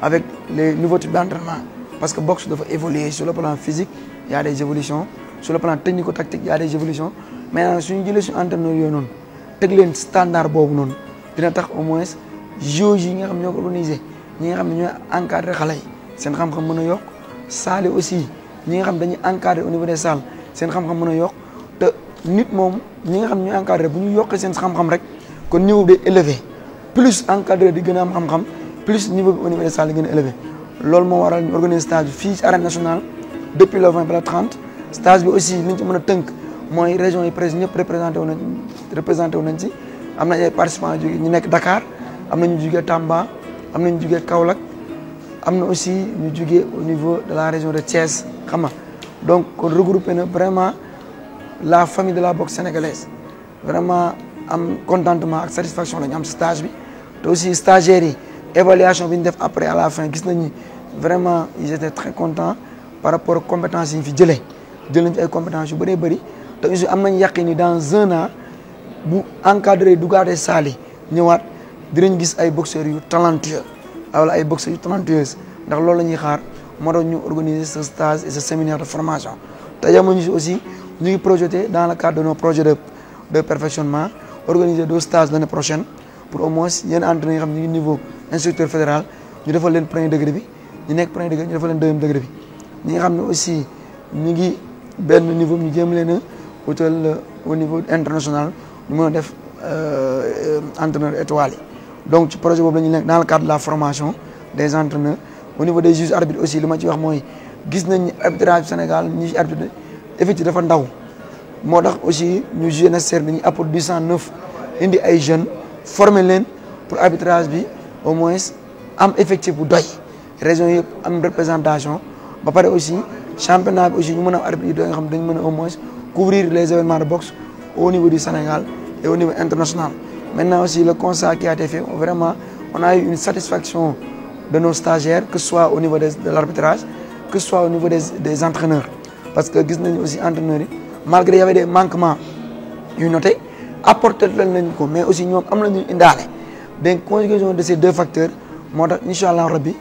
Speaker 9: avec les nouveaux types d'entraînement. Parce que boxe doit évoluer sur le plan physique, il y a des évolutions, sur le plan technico-tactique, il y a des évolutions. Maintenant suñu jëlee suñu entraîneur yooyu noonu teg leen standard boobu noonu dina tax au moins jeux yi nga xam ñoo ko organisé. ñi nga xam ne ñooy encadré xale yi seen xam-xam mën a yokk salle aussi ñi nga xam dañuy encadré au niveau des salles seen xam-xam mën a yokk te nit moom ñi nga xam ne ñooy encadré bu ñu yokkee seen xam-xam rek kon niveau bi day élevé plus encadré di gën a am xam-xam plus niveau bi au niveau des salles di gën a élevé. loolu moo waral ñu organiser stage bi fii ci arène nationale depuis le 20 ba le 30 stage bi aussi li ñu ci mën a tënk mooy région yi presque ñëpp représenté wu nañ ci am na ay participants ñu nekk Dakar am na ñu jógee Tamba. am nañu jógee Kaolack am na aussi ñu jógee au niveau de la région de Thiès xam nga donc kon regroupé na vraiment la famille de la boxe sénégalaise vraiment am contentement ak satisfaction la ñu am stage bi te aussi stagiaires yi évaluation bi ñu def après à la fin gis nañu vraiment ils étaient très contents par rapport aux compétences yi ñu fi jël nañ fi ay compétences yu bëree bëri te aussi am nañu yàqin ni dans 1 an bu encadré dugaatee salle yi ñëwaat. dinañ gis ay boxeurs yu talentueux wala ay boxeurs yu talentueuses ndax loolu la ñuy xaar moo tax ñu organiser ce stage et ce séminaire de formation te yamuñu si aussi ñu ngi projeté dans le cadre de nos projets de perfectionnement organiser 2 stages l'année prochaine pour au moins yenn entraîneurs yi xam ne ñu ngi niveau instructeur fédéral ñu defal leen premier degré bi ñu nekk premier degré ñu defal leen deuxième degré bi ñi nga xam ne aussi ñu ngi benn niveau ñu jéem leen a utal au niveau international ñu mën a def entraîneur étoile yi donc ci projet boobu la ñu nekk dans le cadre de la formation des entraîneurs au niveau des juges arbitres aussi li ma ci wax mooy gis nañ ni arbitrage Sénégal ñi ci arbitre effectif dafa ndaw moo tax aussi ñu jugé nécessaire dañuy apporter du 109 indi ay jeunes former leen pour arbitrage bi au moins am effectif bu doy région yëpp am représentation ba pare aussi championnat bi aussi ñu mën a am arbitre yi doy nga xam dañ mën a au moins couvrir les événements de boxe au niveau du Sénégal et au niveau international. Maintenant aussi le constat qui a été fait vraiment on a eu une satisfaction de nos stagiaires que ce soit au niveau de l'arbitrage que ce soit au niveau des entraîneurs parce que gis nañu aussi entraîneurs yi malgré y avait des manquements yu noté apporter nañ ko mais aussi ñoom am nañu indaale donc conjugaison de ces 2 facteurs moo tax incha allah rabbi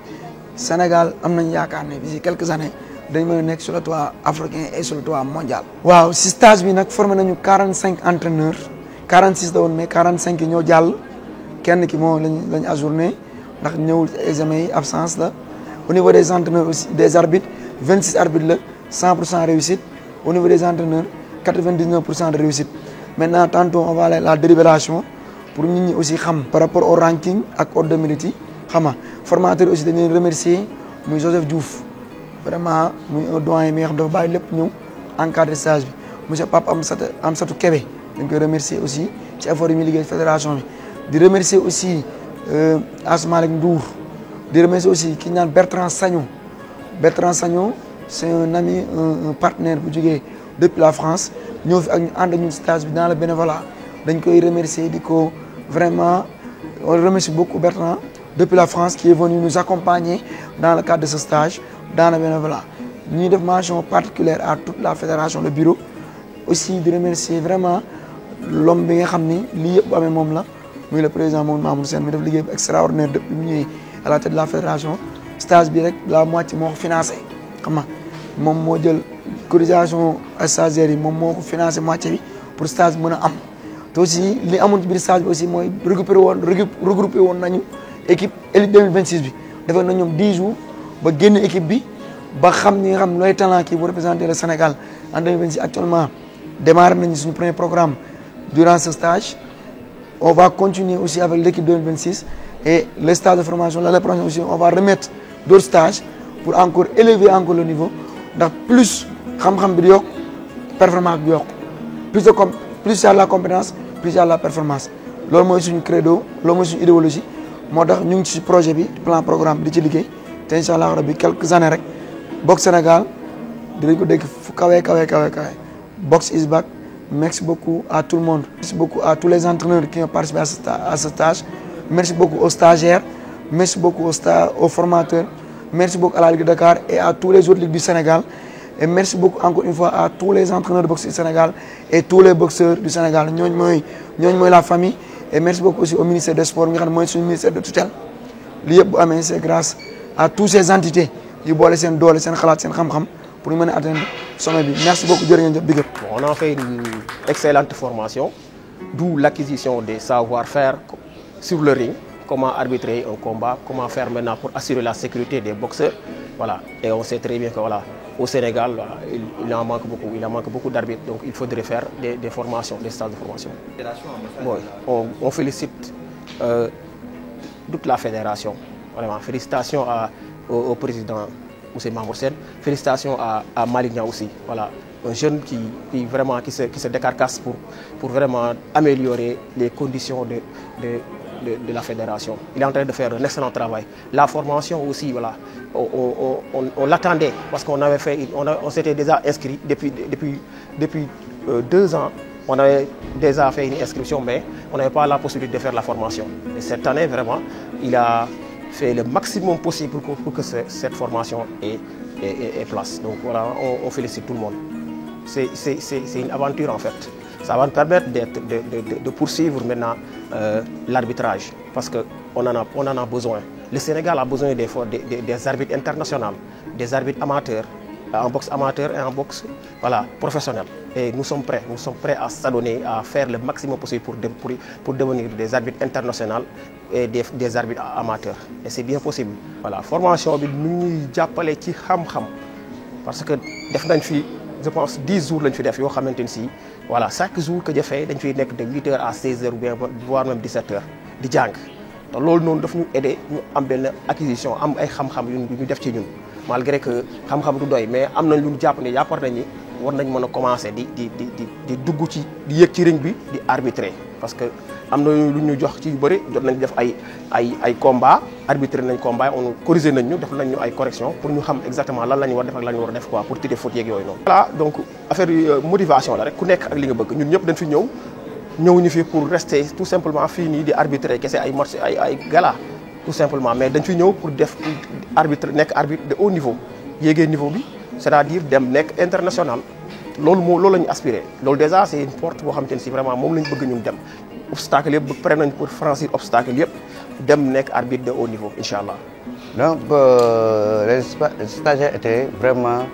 Speaker 9: Sénégal am nañu yaakaar ne d'ici quelques années dañ mën a nekk sur le toit africain et sur le toit mondial. waaw si stage bi nag formé nañu 45 entraîneurs 46 la woon mais 45 yi ñoo jàll kenn ki moo lañ ajourné ndax ñëwul examen yi absence la au niveau des entraîneurs aussi des arbitres 26 arbitres la 100% réussite au niveau des entraîneurs 99% de réussite maintenant tantôt on va aller la délibération pour nit ñi aussi xam par rapport au ranking ak ordre de mérite yi xam nga formateur aussi dañu leen remercier muy Joseph Diouf vraiment muy un doyen mi nga xam dafa bàyyi lépp ñëw encadré stage bi monsieur Pape Amsatou Kébé dañ koy remercier aussi ci effort yi muy liggéey fédération bi di remercier aussi Asmalik Ndour di remercier aussi ki ñu naan Bertrand Sagnon c'est un ami un partenaire bu jógee depuis la France ñëw fi ak ñu ànd ñun stage bi dans le bénévolat dañ koy remercier di ko vraiment on remercie beaucoup Bertrand depuis la France qui est venu nous accompagner dans le cadre de ce stage dans le bénévolat ñuy def mention particulière à toute la fédération le bureau aussi di remercier vraiment l'homme bi nga xam ni lii yëpp bu amee moom la muy le président Mamour Sène mi def liggéey bu extraordinaire depuis mu ñëwee à la tête de la fédération stage bi rek la moitié moo ko financé xam nga moom moo jël cotisation stagiaires yi moom moo ko financé moitié bi pour stage bi mën a am te aussi li amoon ci biir stage bi aussi mooy regroupé woon nañu équipe élite 2026 bi defal na ñoom 10 jours ba génn équipe bi ba xam ñi nga xam looy talent kii bu représenter le Sénégal en 2026 actuellement démarré nañu suñu premier programme durant ce stage on va continuer aussi avec l'équipe 2026 et le stage de formation l'année prochaine aussi on va remettre d'autres stages pour encore élever encore le niveau ndax plus xam-xam bi di yokk performance bi yokk plus y a la compétence plus y a la performance loolu mooy suñu credo loolu mooy suñu idéologie moo tax ñu ngi ci projet bi plan programme di ci liggéey te incha allah rabbi quelques années rek boxe Sénégal dinañ ko dégg fu kawe boxe is back. Merci beaucoup à tout le monde. Merci beaucoup à tous les entraîneurs qui ont participé à ce stage. Merci beaucoup aux stagiaires. Merci beaucoup aux formateurs. Merci beaucoup à la Ligue de Dakar et à tous les autres ligues du Sénégal. Et merci beaucoup encore une fois à tous les entraîneurs de boxe du Sénégal et tous les boxeurs du Sénégal. ñooñu mooy la famille. Et merci beaucoup aussi au ministère des Sports nga xam ne mooy suñu ministère de tutelle. li yëpp bu amee c'est grâce à toutes ces entités yu boole seen doole seen xalaat seen xam-xam pour ñu mën a atteindre sommet bi. Merci beaucoup jërë ngeen jëf big up.
Speaker 17: On a fait une excellente formation, d'où l'acquisition des savoir-faire sur le ring, comment arbitrer un combat, comment faire maintenant pour assurer la sécurité des boxeurs. Voilà. Et on sait très bien que voilà, au Sénégal, il en manque beaucoup d'arbitres. Donc il faudrait faire des formations, des stages de formation. Bon, on félicite toute la fédération. Vraiment, félicitations au président M. Mamour Sène. Félicitations à Malick Niang aussi. Voilà. Un jeune qui se décarcasse pour vraiment améliorer les conditions de la fédération. Il est en train de faire un excellent travail. La formation aussi, voilà, on l'attendait parce qu'on avait fait, on s'était déjà inscrit depuis 2 ans. On avait déjà fait une inscription, mais on n'avait pas la possibilité de faire la formation. Et cette année, vraiment, il a fait le maximum possible pour que cette formation ait place. Donc voilà, on félicite tout le monde. C'est une aventure en fait. Ça va nous permettre de poursuivre maintenant l'arbitrage parce qu'on en a besoin. Le Sénégal a besoin des arbitres internationaux, des arbitres amateurs, en boxe amateur et en boxe professionnel. Et nous sommes prêts à s'adonner, à faire le maximum possible pour devenir des arbitres internationaux et des arbitres amateurs. Et c'est bien possible. Voilà, formation bi ñu jappalé ci xam-xam parce que def nañ fi je pense 10 jours lañ fi def yo xamanteni si voilà chaque jour que jafé dañ fiy nek de 8h à 16h ou bien voire même 17h di jang. Te loolu noonu daf ñu aider ñu am benn acquisition am ay xam-xam yu ñu def ci ñun malgré que xam-xam du doy mais am nañ lu ñu jàpp ne yaakaar nañ ni war nañ mën a commencer di dugg ci di yëg ci ring bi di arbitrer parce que am na lu ñu jox ci yu bëri jot nañ def ay combat arbitrer nañ combat on corriger nañ ñu def nañ ñu ay correction pour ñu xam exactement lan la ñu war def ak lan ñu war a def quoi pour tirer faute yeeg yooyu noonu. Voilà donc affaire motivation la rek ku nekk ak li nga bëgg ñun ñëpp dañ fi ñëwuñu fi pour rester tout simplement fii nii di arbitrer kese ay match ay gala tout simplement mais dañ fi ñëw pour def arbitre nekk arbitre de haut niveau yéegee niveau bi c'est-à-dire dem nekk international loolu la ñu aspiré loolu déjà c'est une porte boo xamante ne si vraiment moom la ñu bëgg ñun dem obstacle yëpp pare nañ pour franchir obstacle yëpp dem nekk arbitre de haut niveau incha allah.
Speaker 11: Donc les stagiaires étaient vraiment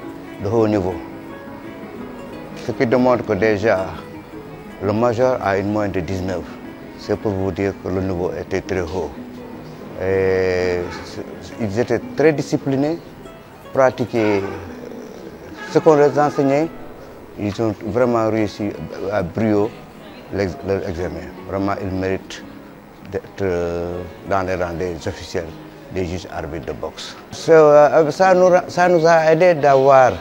Speaker 11: de haut niveau ce qui démontre que déjà le major a une moyenne de 19. C'est pour vous dire que le niveau était très haut. Et ils étaient très disciplinés, pratiquaient ce qu'on les enseignait. Ils ont vraiment réussi à brio leur examen. Vraiment, ils méritent d'être dans les rangs des officiels, des juges arbitres de boxe. Ça nous a aidé d'avoir,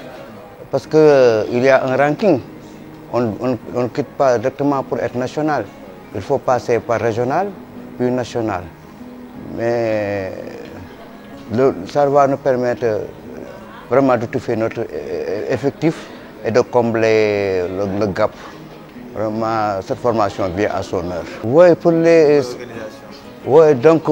Speaker 11: parce qu'il y a un ranking. On ne quitte pas directement pour être national. Il faut passer par régional, puis national. Mais ça va nous permettre vraiment de toucher notre effectif et de combler le gap. Vraiment, cette formation vient à son heure. Oui, pour les... Oui, donc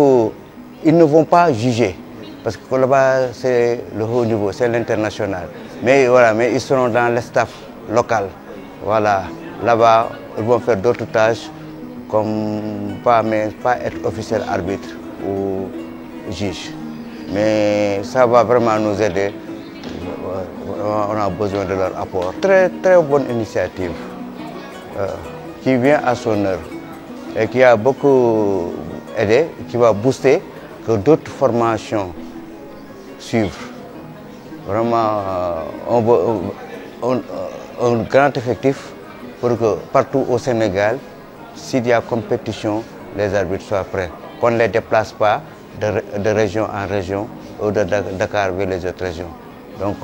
Speaker 11: ils ne vont pas juger. Parce que là-bas, c'est le haut niveau, c'est l'international. Mais voilà, mais ils seront dans le staff local. Voilà, là-bas, ils vont faire d'autres tâches, comme pas être officiel arbitre ou juge. Mais ça va vraiment nous aider. On a besoin de leur apport. Très, très bonne initiative qui vient à son heure et qui a beaucoup aidé, qui va booster que d'autres formations suivent. Vraiment, on veut un grand effectif pour que partout au Sénégal, s'il y a compétition, les arbitres soient prêts. Qu'on ne les déplace pas de région en région ou de Dakar vers les autres régions. Donc,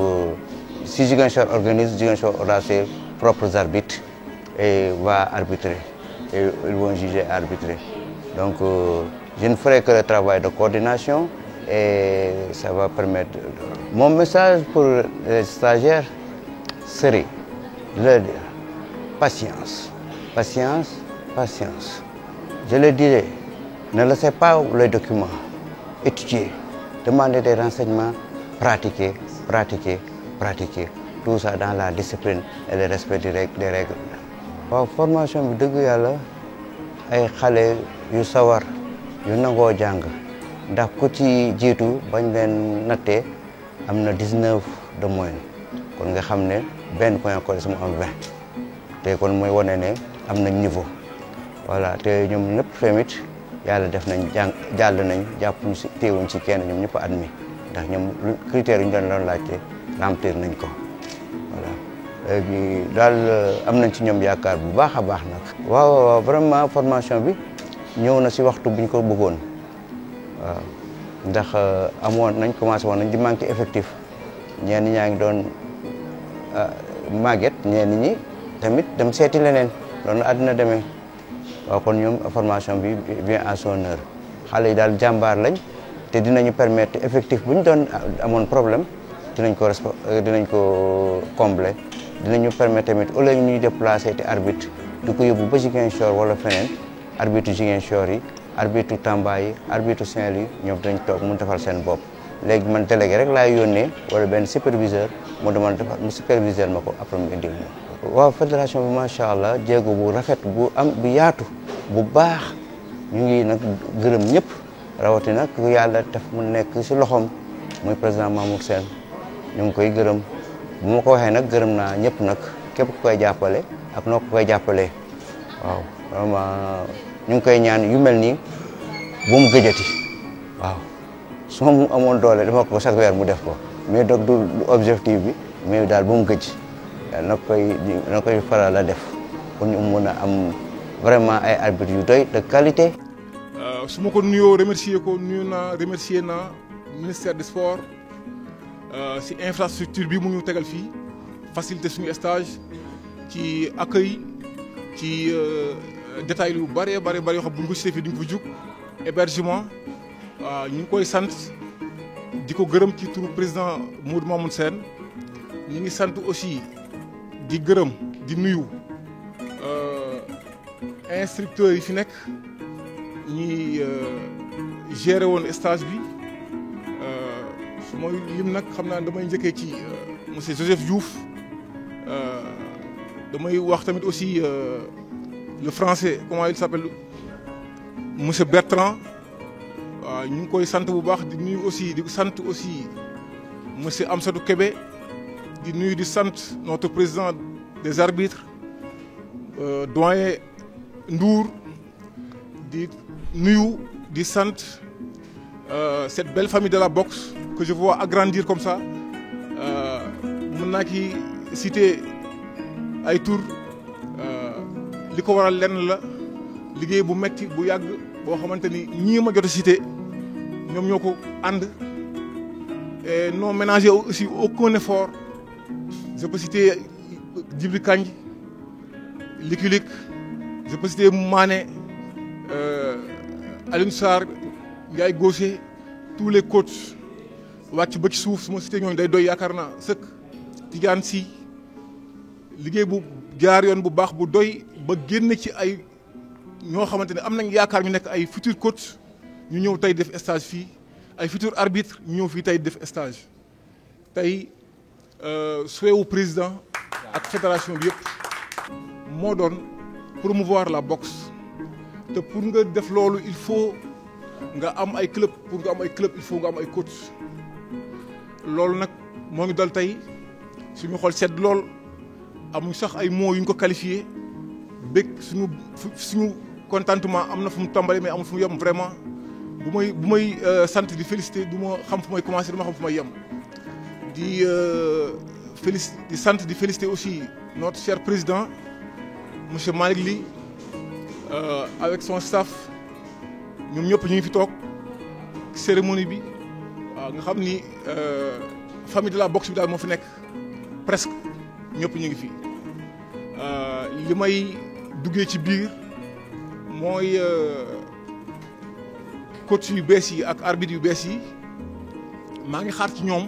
Speaker 11: si Ziguinchor organise, Ziguinchor aura ses propres arbitres et va arbitrer. Et ils vont juger et arbitrer. Donc, je ne ferai que le travail de coordination et ça va permettre... Mon message pour les stagiaires serait leur dire patience, patience, patience. Je leur dirais, ne laissez pas les documents, étudiez, demandez des renseignements, pratiquez, pratiquez, pratiquez. Tout ça dans la discipline et le respect des règles. La formation bi dëgg yàlla ay xale yu sawar yu nangoo jàng ndax ku ci jiitu bañ leen nattee am na 19 de moyenne kon nga xam ne benn point collège mu am 20 te kon mooy wane ne am nañ niveau voilà te ñoom ñëpp tamit yàlla def nañ jàll nañ jàppuñu si teewuñ si kenn ñoom ñëpp a admis ndax ñoom critères yu ñu doon laajte remplir nañ ko voilà léegi daal am nañ ci ñoom yaakaar bu baax a baax nag. waaw vraiment formation bi ñëw na si waxtu bu ñu ko bëggoon waaw ndax amoon nañ commencé woon nañ di manqué effectif ñenn ñaa ngi doon màgget ñenn ñi tamit dem seeti leneen loolu àddina demee waaw kon ñoom formation bi vient à son heure xale yi daal jàmbaar lañ te dinañu permettre effectif bu ñu doon amoon problème dinañ ko combler dinañu permettre tamit au lieu ñuy déplacer te arbitre du ko yóbbu ba Ziguinchor wala feneen arbitre Ziguinchor yi arbitre Tamba yi arbitre Saint-Louis ñoom dinañ toog mu defal seen bopp léegi man délégué rek laay yónnee wala benn superviseur mu demal defal mu superviseur ma ko après mu indil ma waaw fédération bi macha allah jéego bu rafet bu am bu yaatu bu baax ñu ngi nag gërëm ñëpp rawatina ku yàlla def mu nekk si loxoom muy président Mamour Sène ñu ngi koy gërëm bu ma ko waxee nag gërëm naa ñëpp nag képp ku koy jàppale ak noo ko koy jàppalee waaw vraiment ñu ngi koy ñaan yu mel nii bu mu gëjati waaw su ma mu amoon doole dama ko chaque weer mu def ko mais donc du objectif bi mais daal bu mu gëj na koy faral a def pour ñu mën a am vraiment ay arbitres yu doy de qualité.
Speaker 18: su ma ko nuyoo remercier naa ministère des sports si infrastructure bi mu ñu tegal fii faciliter suñu stage ci accueil ci détails yu bëree yoo xam bu ñu ko cité fii duñ ko jug hébergement ñu ngi koy sant di ko gërëm ci turu président Modou Mamoun Sène ñu ngi sant aussi di gërëm di nuyu instructeurs yi fi nekk ñi géré woon stage bi su ma lim nag xam naa damay njëkkee ci monsieur Joseph Diouf damay wax tamit aussi le français comment il s'appelle monsieur Bertrand waaw ñu ngi koy sant bu baax di nuyu aussi di sant aussi monsieur Amsadou Kébé di nuyu di sant notre président des arbitres doyen Ndour di nuyu di sant cette belle famille de la boxe que je vois agrandir comme ça mën naa ki citer ay tur li ko waral lenn la liggéey bu metti bu yàgg boo xamante ni ñii ma jot a citer ñoom ñoo ko ànd et non ménager aussi aucun effort je peux citer Djibril Kandji Likilik je peux citer Mané Alioune Sarr Ndiaye Gaucher tous les coachs wàcc ba ci suuf su ma cité ñooñu day doy yaakaar naa sëkk Tidiane Sy liggéey bu jaar yoon bu baax bu doy ba génn ci ay ñoo xamante ne am nañ yaakaar ñu nekk ay futur coach ñu ñëw tey def stage fii ay futur arbitre ñu ñëw fii tey def stage tey souhait président ak fédération bi yëpp moo doon promouvoir la boxe te pour nga def loolu il faut nga am ay club pour nga am ay club il faut nga am ay coach loolu nag moo ngi dal tey suñu xool sedd lool amuñ sax ay mots yu ñu ko qualifié bëgg suñu contentement am na fu mu tàmbalee mais amul fu mu yem vraiment bu may sant di féliciter du ma xam fu may commencer du ma xam fu may yem di sant di féliciter aussi notre cher président monsieur Malick Ly avec son staff ñoom ñëpp ñu ngi fi toog cérémonie bi waaw nga xam ni famille de la boxe bi daal moo fi nekk presque ñëpp ñu ngi fi li may duggee ci biir mooy coach yu bees yi ak arbitre yu bees yi maa ngi xaar ci ñoom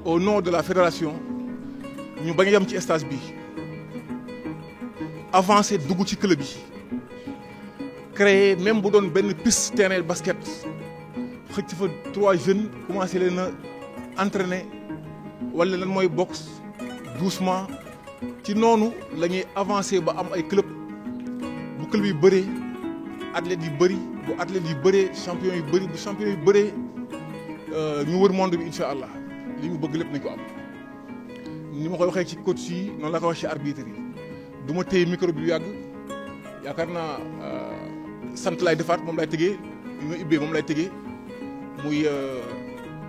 Speaker 18: au nom de la fédération ñu bañ a yem ci stage bi avancer dugg ci club yi créer même bu doon benn piste terrain basket xëcc fa 3 jeunes commencé leen a entraîner wala lan mooy boxe doucement ci noonu la ñuy avancer ba am ay club bu club yi bëree athlètes yi bëri bu athlètes yi bëree champion yu bëri bu champion yu bëree ñu wër monde bi incha allah li ñu bëgg lépp nañ ko am. ni ma koy waxee ci coach yi noonu la ko wax ci arbitre yi du ma téye micro bi yàgg yaakaar naa sant laay defaat moom laay tëgee li ma ibbee moom laay tëgee muy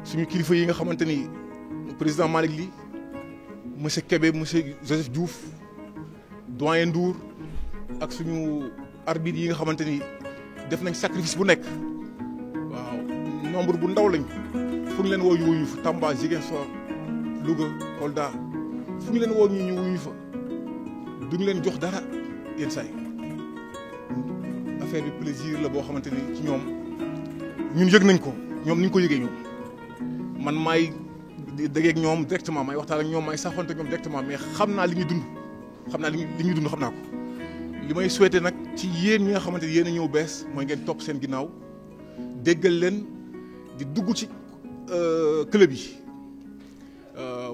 Speaker 18: suñu kilifa yi nga xamante ni président Malick Ly monsieur Kébé monsieur Joseph Diouf doyen Ndour ak suñu arbitre yi nga xamante ni def nañ sacrifice bu nekk waaw nombre bu ndaw lañ fu ñu leen woo ñu wuyu fa Tamba Ziguinchor Louga Kolda fu ñu leen woo ñu wuyu fa duñu leen jox dara yenn saa yi affaire bi plaisir la boo xamante ni ci ñoom ñun yëg nañ ko ñoom ni ñu ko yëgee ñoom man maay dajeeg ñoom directement maay waxtaan ak ñoom maay saxonte ak ñoom directement mais xam naa li ñuy dund xam naa li ñuy dund xam naa ko li may souhaité nag ci yéen ñi nga xamante ni yéen a ñëw bees mooy ngeen topp seen ginnaaw déggal leen di dugg ci club yi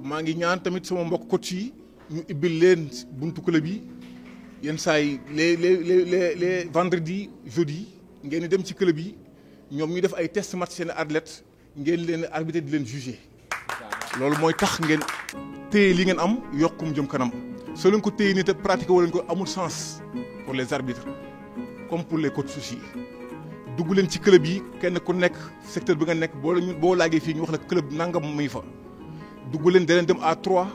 Speaker 18: maa ngi ñaan tamit sama mbokk coach yi ñu ibbil leen buntu club yi yenn saa yi les vendredis jeudi ngeen di dem ci club yi ñoom ñu def ay test match seen athlètes ngeen leen arbitrer di leen juger loolu mooy tax ngeen téye li ngeen am yokkum jëm kanam soo leen ko téye nii te pratiquer wala ko amul sens pour les arbitres comme pour les coachs aussi dugg leen ci club yi kenn ku nekk secteur bi nga nekk boo laagee fii ñu wax la club nangam muy fa dugg leen da leen dem à 3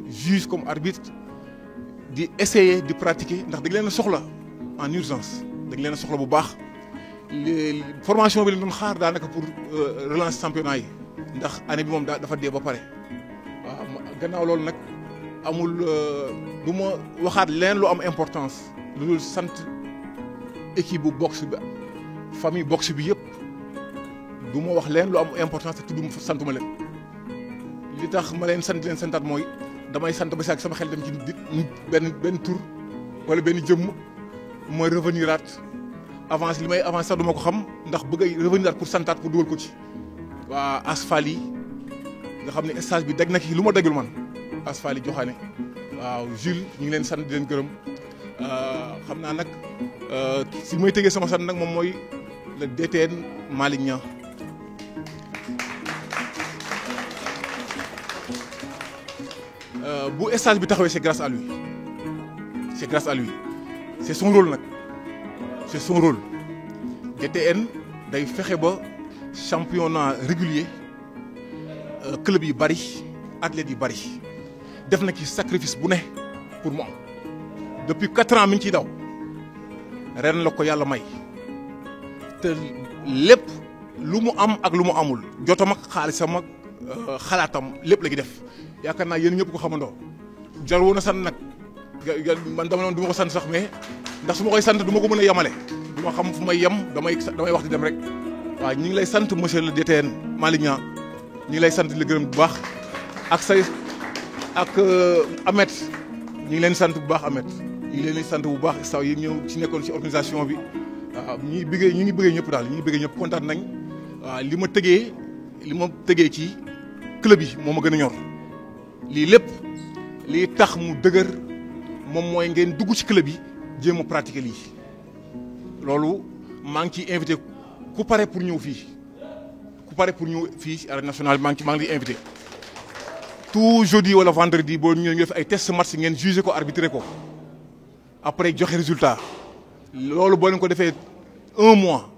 Speaker 18: juges comme arbitre di essayer di pratiquer ndax dañ leen a soxla en urgence dañ leen a soxla bu baax formation bi leen doon xaar daanaka pour relance championnat yi ndax année bi moom dafa dee ba pare waaw gannaaw loolu nag amul du ma waxaat leen lu am importance lu dul sant équipe bu boxe bi famille boxe bi yëpp du ma wax leen lu am importance te tudd santuma leen li tax ma leen sant leen santaat mooy damay sant ba sax sama xel dem ci benn tur wala benn jëmm ma reveniraat avance li may avance sax du ma ko xam ndax bëgg a reveniraat pour santaat pour dugal ko ci waa Asfal yi nga xam ne stage bi deg na ki lu ma degul man Asfal yi joxaane waaw Jules ñu ngi leen sant di leen gërëm xam naa nag si may tëgee sama sant nag moom mooy le DTN Malick Niang bu stage bi taxawee c'est grâce à lui c'est grâce à lui c'est son rôle nag c'est son rôle DTN day fexe ba championnat régulier club yi bari athlètes yi bari def na ci sacrifice bu ne pour mu am depuis 4 ans mi ngi ciy daw ren la ko yàlla may te lépp lu mu am ak lu mu amul jotam ak xaalisam ak xalaatam lépp la ci def yaakaar naa yéen ñëpp ko xamandoo jar woon a sant nag man dama noonu du ma ko sant sax mais ndax su ma koy sant du ma ko mën a yemale du ma xam fu may yem damay wax di dem rek waaw ñu ngi lay sant monsieur le DTN Malick Niang ñu ngi lay sant di la gërëm bu baax ak say ak Ahmed ñu ngi leen sant bu baax Ahmed ñu ngi leen sant bu baax saw yi ñëw ci nekkoon ci organisation bi waaw ñu ngi bëggee ñëpp daal ñu ngi bëggee ñëpp kontaan nañ waaw li ma tëgee ci club yi moo ma gën a ñor lii lépp lii tax mu dëgër moom mooy ngeen dugg ci club yi jéem a pratiquer lii loolu maa ngi ciy invité ku pare pour ñëw fii ci arène nationale maa ngi lay invité tout jeudi wala vendredi boo ñëwee nga def ay test match ngeen jugé ko arbitré ko après joxe résultat loolu boo leen ko defee 1 mois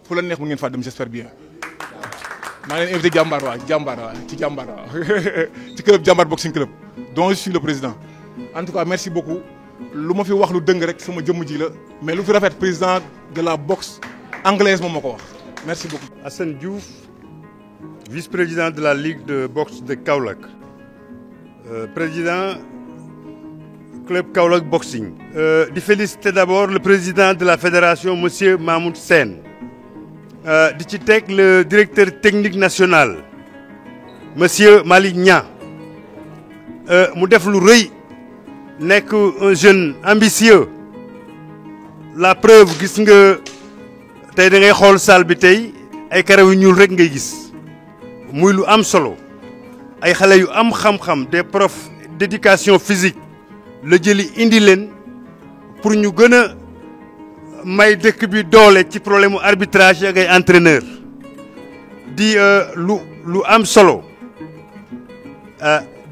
Speaker 18: fu la neex mu ngeen faa dem j'espère bien maa ngi leen invité jàmbaar ci club jàmbaar boxing club dont je suis le président en tout cas merci beaucoup lu ma fi wax lu dëng rek sama jëmm ji la mais lu fi rafet président de la boxe anglaise moom moo ko wax merci beaucoup.
Speaker 19: Assane Diouf vice-président de la ligue de boxe de Kaolack président club Kaolack boxing. di féliciter d'abord le président de la fédération monsieur Mamoud Sène di ci teg le directeur technique national monsieur Malick Niang mu def lu rëy nekk un jeune ambitieux la preuve gis nga tey da ngay xool salle bi tey ay karaw yu ñuul rek ngay gis muy lu am solo ay xale yu am xam-xam des profs d'éducation physique la jëli indi leen pour ñu gën a may dëkk bi doole ci problème mu arbitrage ak ay entraîneur di lu am solo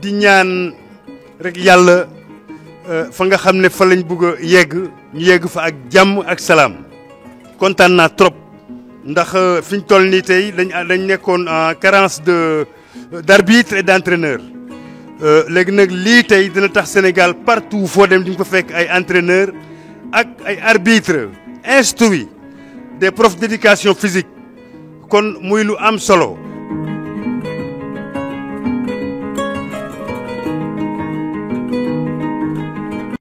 Speaker 19: di ñaan rek yàlla fa nga xam ne fa lañ bëgg a yegg ñu yegg fa ak jàmm ak salaam kontaan naa trop ndax fi ñu toll nii tey dañ nekkoon en carence d'arbitre et d'entraîneur léegi nag lii tey dina tax Sénégal partout foo dem di nga fa fekk ay entraîneur ak ay arbitre instruits des profs d'éducation physique kon muy lu am solo